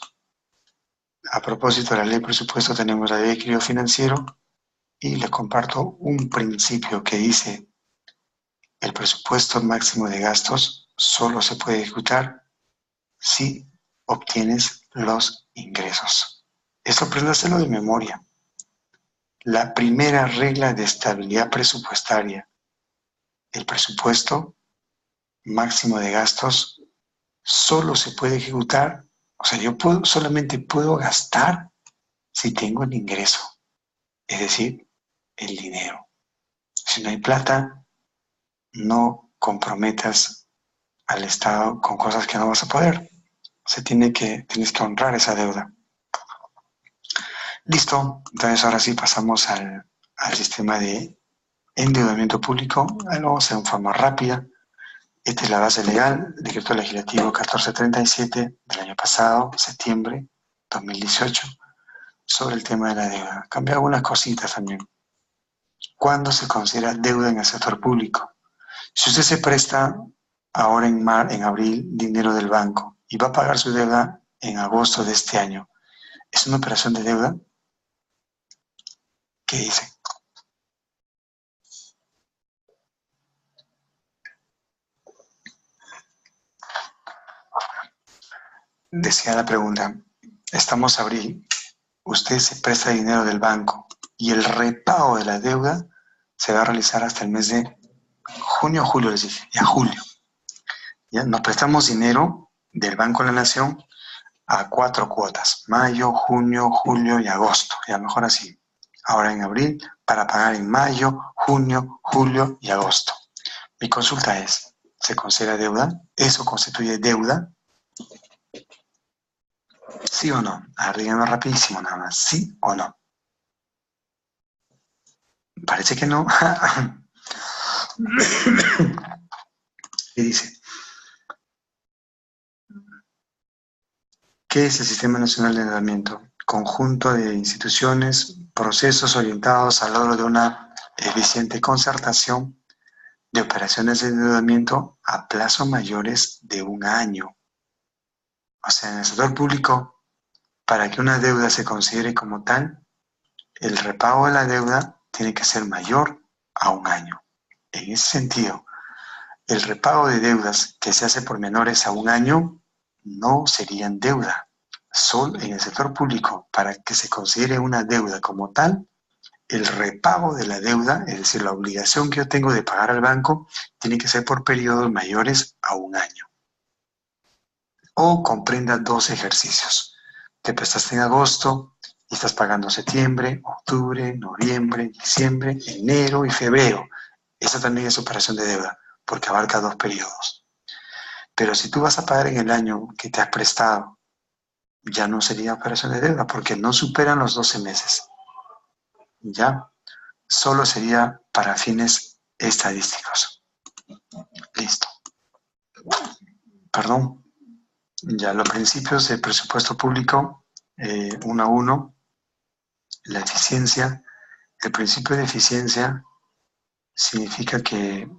[SPEAKER 3] A propósito de la ley de presupuesto, tenemos la ley de equilibrio financiero y les comparto un principio que dice: el presupuesto máximo de gastos solo se puede ejecutar si obtienes los ingresos. Esto apréndaselo de memoria. La primera regla de estabilidad presupuestaria: el presupuesto máximo de gastos solo se puede ejecutar, o sea, yo solamente puedo gastar si tengo el ingreso, es decir, el dinero. Si no hay plata, no comprometas al Estado con cosas que no vas a poder. Tienes que honrar esa deuda. Listo, entonces ahora sí pasamos al sistema de endeudamiento público. Lo vamos a hacer en forma rápida. Esta es la base legal, decreto legislativo 1437 del año pasado, septiembre 2018, sobre el tema de la deuda. Cambia algunas cositas también. ¿Cuándo se considera deuda en el sector público? Si usted se presta ahora en abril dinero del banco y va a pagar su deuda en agosto de este año, ¿es una operación de deuda? ¿Qué dice? Decía la pregunta, estamos abril, usted se presta dinero del banco y el repago de la deuda se va a realizar hasta el mes de junio o julio, les dije, ya julio. ¿Ya? Nos prestamos dinero del Banco de la Nación a 4 cuotas, mayo, junio, julio y agosto, ya mejor así. Ahora en abril, para pagar en mayo, junio, julio y agosto. Mi consulta es, ¿se considera deuda? ¿Eso constituye deuda? ¿Sí o no? Díganme rapidísimo nada más, ¿sí o no? Parece que no. ¿Qué dice? ¿Qué es el Sistema Nacional de Endeudamiento? Conjunto de instituciones, procesos orientados al logro de una eficiente concertación de operaciones de endeudamiento a plazo mayores de un año. O sea, en el sector público, para que una deuda se considere como tal, el repago de la deuda tiene que ser mayor a un año. En ese sentido, el repago de deudas que se hace por menores a un año no serían deuda. Solo en el sector público, para que se considere una deuda como tal, el repago de la deuda, es decir, la obligación que yo tengo de pagar al banco, tiene que ser por periodos mayores a un año. O comprenda 2 ejercicios. Te prestaste en agosto y estás pagando septiembre, octubre, noviembre, diciembre, enero y febrero. Esa también es operación de deuda, porque abarca 2 periodos. Pero si tú vas a pagar en el año que te has prestado, ya no sería operación de deuda, porque no superan los 12 meses. ¿Ya? Solo sería para fines estadísticos. Listo. Perdón. Ya, los principios del presupuesto público, 1 a 1, la eficiencia. El principio de eficiencia significa que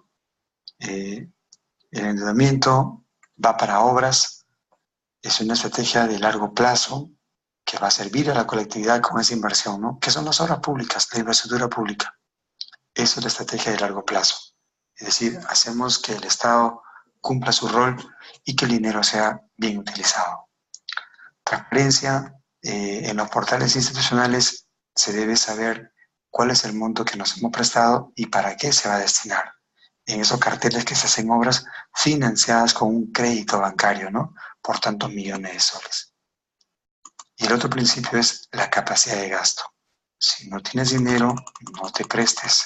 [SPEAKER 3] el endeudamiento va para obras, es una estrategia de largo plazo que va a servir a la colectividad con esa inversión, ¿no? ¿Qué son las obras públicas? La infraestructura pública. Eso es la estrategia de largo plazo. Es decir, hacemos que el Estado cumpla su rol y que el dinero sea bien utilizado. Transparencia, en los portales institucionales se debe saber cuál es el monto que nos hemos prestado y para qué se va a destinar. En esos carteles que se hacen obras financiadas con un crédito bancario, ¿no? Por tantos millones de soles. Y el otro principio es la capacidad de gasto. Si no tienes dinero, no te prestes.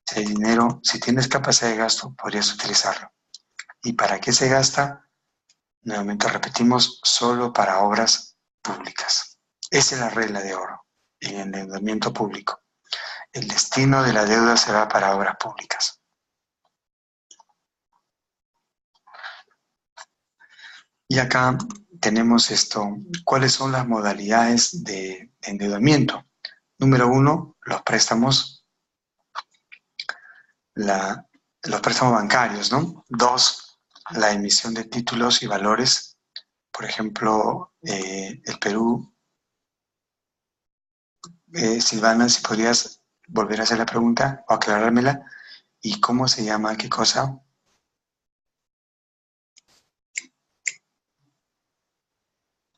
[SPEAKER 3] Si hay dinero, si tienes capacidad de gasto, podrías utilizarlo. ¿Y para qué se gasta? Nuevamente repetimos, solo para obras públicas. Esa es la regla de oro en el endeudamiento público. El destino de la deuda se va para obras públicas. Y acá tenemos esto. ¿Cuáles son las modalidades de endeudamiento? Número 1, los préstamos, los préstamos bancarios, ¿no? 2, la emisión de títulos y valores. Por ejemplo, el Perú. Silvana, si podrías volver a hacer la pregunta o aclarármela. ¿Y cómo se llama? ¿Qué cosa?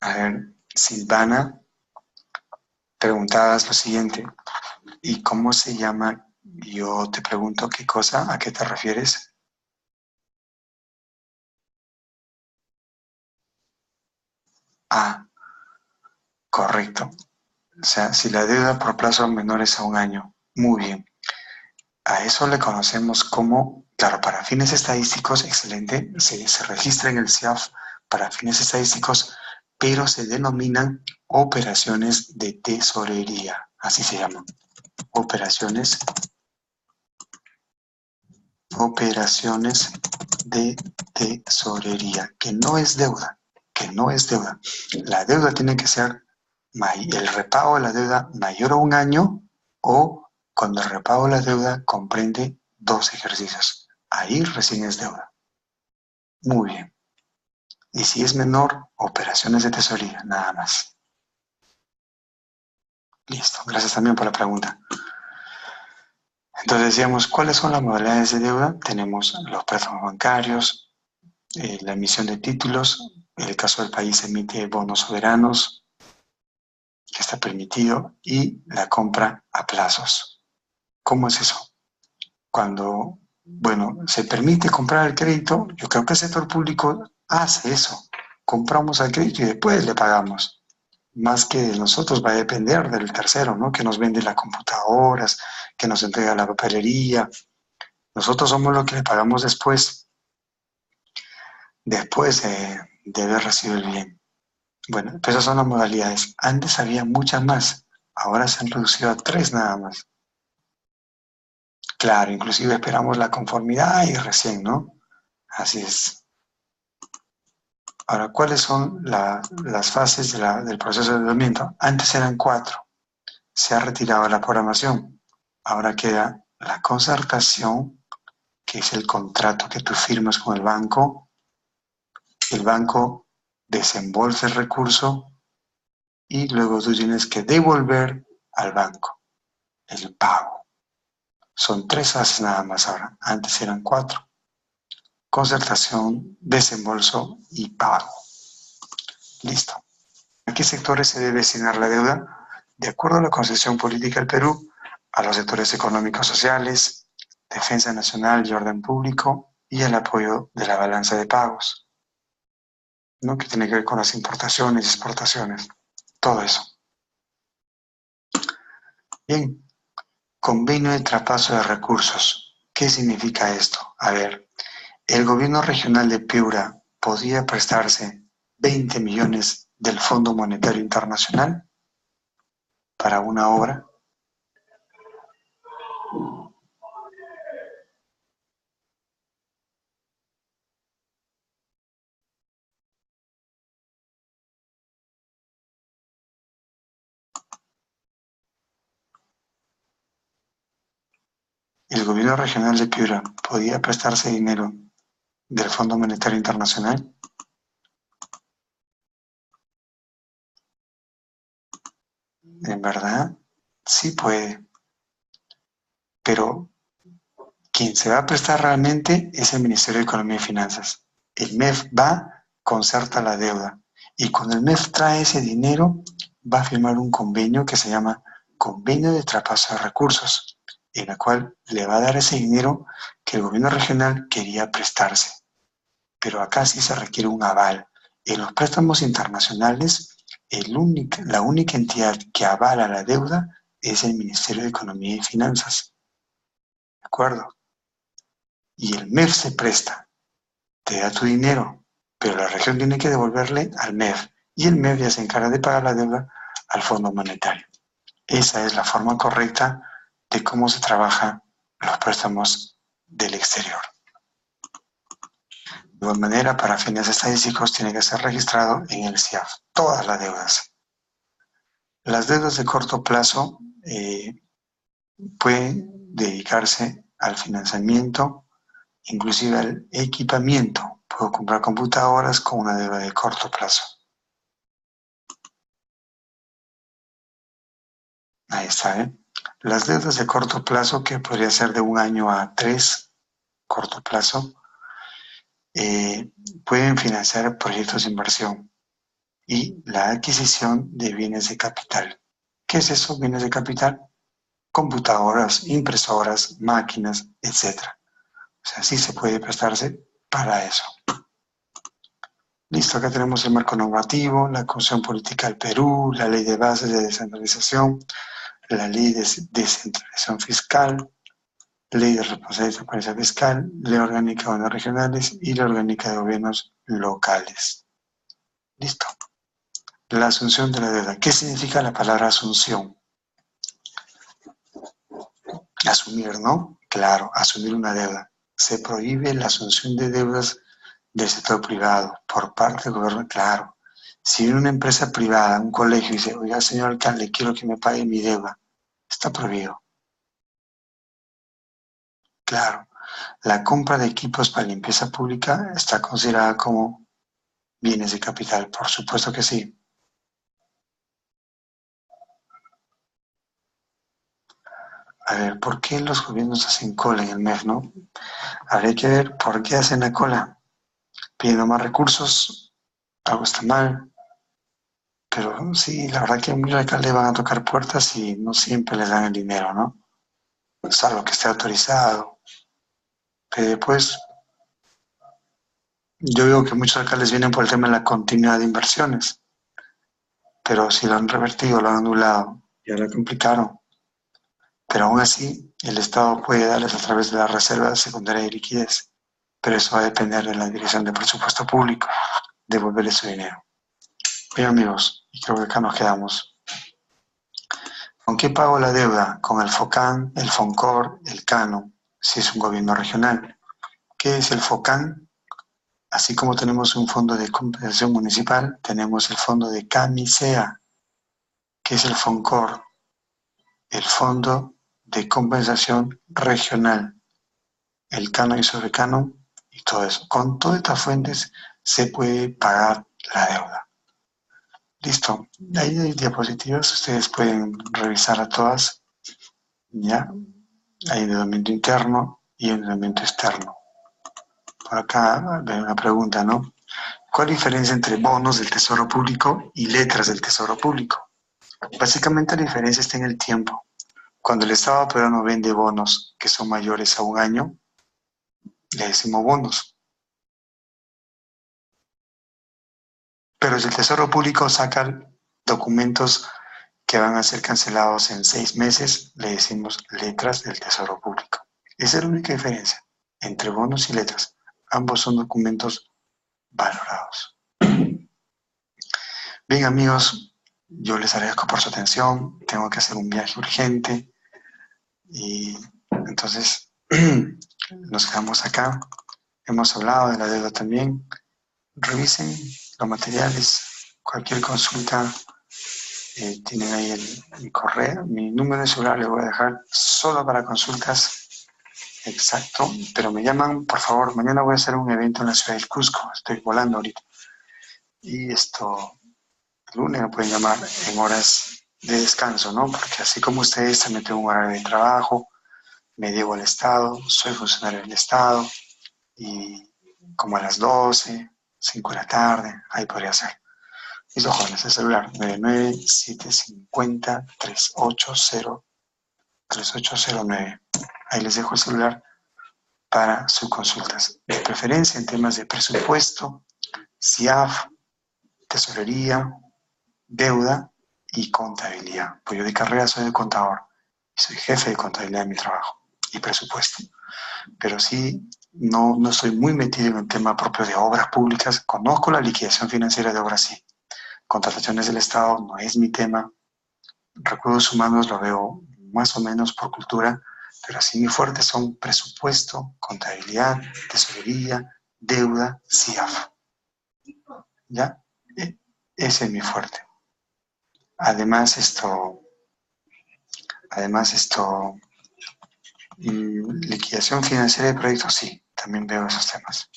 [SPEAKER 3] A ver, Silvana, preguntabas lo siguiente. ¿Y cómo se llama? Yo te pregunto qué cosa, ¿a qué te refieres? Ah, correcto. O sea, si la deuda por plazos menores a un año. Muy bien. A eso le conocemos como, claro, para fines estadísticos, excelente, se registra en el CIAF para fines estadísticos, pero se denominan operaciones de tesorería, así se llaman, operaciones de tesorería, que no es deuda, que no es deuda. La deuda tiene que ser el repago de la deuda mayor a un año o cuando el repago de la deuda comprende 2 ejercicios. Ahí recién es deuda. Muy bien. Y si es menor, operaciones de tesorería, nada más. Listo. Gracias también por la pregunta. Entonces decíamos, ¿cuáles son las modalidades de deuda? Tenemos los préstamos bancarios, la emisión de títulos, en el caso del país emite bonos soberanos, que está permitido, y la compra a plazos. ¿Cómo es eso? Cuando, bueno, se permite comprar el crédito, yo creo que el sector público hace eso. Compramos al crédito y después le pagamos. Más que de nosotros va a depender del tercero, ¿no? Que nos vende las computadoras, que nos entrega la papelería. Nosotros somos los que le pagamos después de haber recibido el bien. Bueno, pues esas son las modalidades. Antes había muchas más, ahora se han reducido a 3 nada más. Claro, inclusive esperamos la conformidad y recién, ¿no? Así es. Ahora, ¿cuáles son las fases del proceso de endeudamiento? Antes eran 4. Se ha retirado la programación. Ahora queda la concertación, que es el contrato que tú firmas con el banco. El banco desembolsa el recurso y luego tú tienes que devolver al banco el pago. Son 3 fases nada más ahora. Antes eran 4. Concertación, desembolso y pago. Listo. ¿A qué sectores se debe asignar la deuda? De acuerdo a la concepción política del Perú, a los sectores económicos sociales, defensa nacional y orden público, y el apoyo de la balanza de pagos, ¿no? Que tiene que ver con las importaciones y exportaciones, todo eso. Bien, convenio de traspaso de recursos. ¿Qué significa esto? A ver, el gobierno regional de Piura podía prestarse 20 millones del Fondo Monetario Internacional para una obra. El gobierno regional de Piura podía prestarse dinero del Fondo Monetario Internacional. En verdad, sí puede, pero quien se va a prestar realmente es el Ministerio de Economía y Finanzas. El MEF va, concerta la deuda, y cuando el MEF trae ese dinero, va a firmar un convenio que se llama Convenio de Traspaso de Recursos, en la cual le va a dar ese dinero que el gobierno regional quería prestarse. Pero acá sí se requiere un aval. En los préstamos internacionales, la única entidad que avala la deuda es el Ministerio de Economía y Finanzas. ¿De acuerdo? Y el MEF se presta, te da tu dinero, pero la región tiene que devolverle al MEF, y el MEF ya se encarga de pagar la deuda al Fondo Monetario. Esa es la forma correcta de cómo se trabaja los préstamos del exterior. De igual manera, para fines estadísticos, tiene que ser registrado en el CIAF, todas las deudas. Las deudas de corto plazo pueden dedicarse al financiamiento, inclusive al equipamiento. Puedo comprar computadoras con una deuda de corto plazo. Ahí está, ¿eh? Las deudas de corto plazo, que podría ser de 1 año a 3, corto plazo, pueden financiar proyectos de inversión y la adquisición de bienes de capital. ¿Qué es eso, bienes de capital? Computadoras, impresoras, máquinas, etc. O sea, sí se puede prestarse para eso. Listo, acá tenemos el marco normativo, la Constitución Política del Perú, la Ley de Bases de Descentralización, la Ley de Descentralización Fiscal, Ley de Responsabilidad y Transparencia Fiscal, Ley Orgánica de Gobiernos Regionales y la Orgánica de Gobiernos Locales. Listo. La asunción de la deuda. ¿Qué significa la palabra asunción? Asumir, ¿no? Claro, asumir una deuda. Se prohíbe la asunción de deudas del sector privado por parte del gobierno. Claro, si viene una empresa privada, un colegio, y dice, oiga, señor alcalde, quiero que me pague mi deuda, está prohibido. Claro, la compra de equipos para limpieza pública está considerada como bienes de capital, por supuesto que sí. A ver, ¿por qué los gobiernos hacen cola en el MEF, no? Habría que ver por qué hacen la cola. Pidiendo más recursos, algo está mal. Pero sí, la verdad que a muchos alcaldes van a tocar puertas y no siempre les dan el dinero, ¿no? Salvo que esté autorizado. Pero después, yo veo que muchos alcaldes vienen por el tema de la continuidad de inversiones. Pero si lo han revertido, lo han anulado, ya lo complicaron. Pero aún así, el Estado puede darles a través de la reserva secundaria de liquidez. Pero eso va a depender de la dirección de presupuesto público, devolverles su dinero. Bien, amigos, y creo que acá nos quedamos. ¿Con qué pago la deuda? Con el FOCAN, el FONCOR, el CANO, si es un gobierno regional. ¿Qué es el FOCAN? Así como tenemos un fondo de compensación municipal, tenemos el fondo de CAMISEA. ¿Qué es el FONCOR? El fondo de compensación regional. El CANO y sobrecano y todo eso. Con todas estas fuentes se puede pagar la deuda. Listo. Ahí hay diapositivas, ustedes pueden revisar a todas. ¿Ya? Hay endeudamiento interno y endeudamiento externo. Por acá hay una pregunta, ¿no? ¿Cuál es la diferencia entre bonos del Tesoro Público y letras del Tesoro Público? Básicamente la diferencia está en el tiempo. Cuando el Estado peruano vende bonos que son mayores a un año, le decimos bonos. Pero si el Tesoro Público saca documentos que van a ser cancelados en 6 meses, le decimos letras del Tesoro Público. Esa es la única diferencia entre bonos y letras. Ambos son documentos valorados. Bien, amigos, yo les agradezco por su atención. Tengo que hacer un viaje urgente y entonces nos quedamos acá. Hemos hablado de la deuda también. Revisen los materiales, cualquier consulta, tienen ahí el correo, mi número de celular les voy a dejar solo para consultas, exacto, pero me llaman, por favor, mañana voy a hacer un evento en la ciudad del Cusco, estoy volando ahorita, y el lunes me pueden llamar en horas de descanso, ¿no? Porque así como ustedes también tengo un horario de trabajo, me debo al Estado, soy funcionario del Estado, y como a las 12, 5 de la tarde, ahí podría ser. Listo, jóvenes, el celular 99750-3809. Ahí les dejo el celular para sus consultas. De preferencia en temas de presupuesto, CIAF, tesorería, deuda y contabilidad. Pues yo de carrera soy de contador y soy jefe de contabilidad en mi trabajo y presupuesto. Pero sí, no soy muy metido en el tema propio de obras públicas. Conozco la liquidación financiera de obras, sí. Contrataciones del Estado no es mi tema. Recursos humanos lo veo más o menos por cultura, pero así mi fuerte son presupuesto, contabilidad, tesorería, deuda, CIAF. ¿Ya? Ese es mi fuerte. Además liquidación financiera de proyectos, sí, también veo esos temas.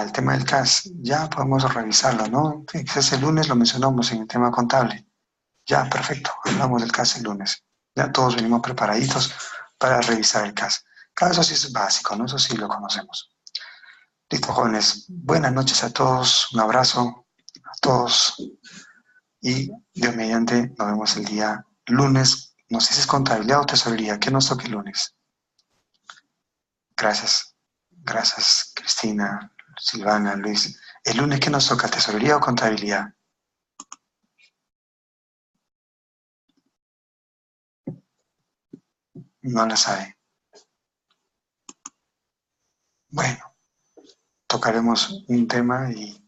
[SPEAKER 3] El tema del CAS, ya podemos revisarlo, ¿no? Quizás el lunes lo mencionamos en el tema contable. Ya, perfecto, hablamos del CAS el lunes. Ya todos venimos preparaditos para revisar el CAS. Claro, eso sí es básico, ¿no? Eso sí lo conocemos. Listo, jóvenes. Buenas noches a todos, un abrazo a todos y Dios mediante nos vemos el día lunes. No sé si es contabilidad o tesorería, ¿qué nos toca el lunes? Gracias, gracias Cristina, Silvana, Luis. ¿El lunes qué nos toca, tesorería o contabilidad? No la sabe. Bueno, tocaremos un tema y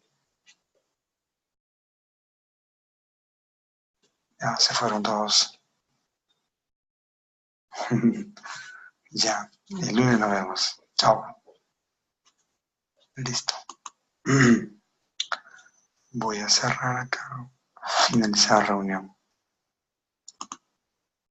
[SPEAKER 3] ya se fueron todos. Ya, el lunes nos vemos. Chao. Listo. Voy a cerrar acá. Finalizar reunión.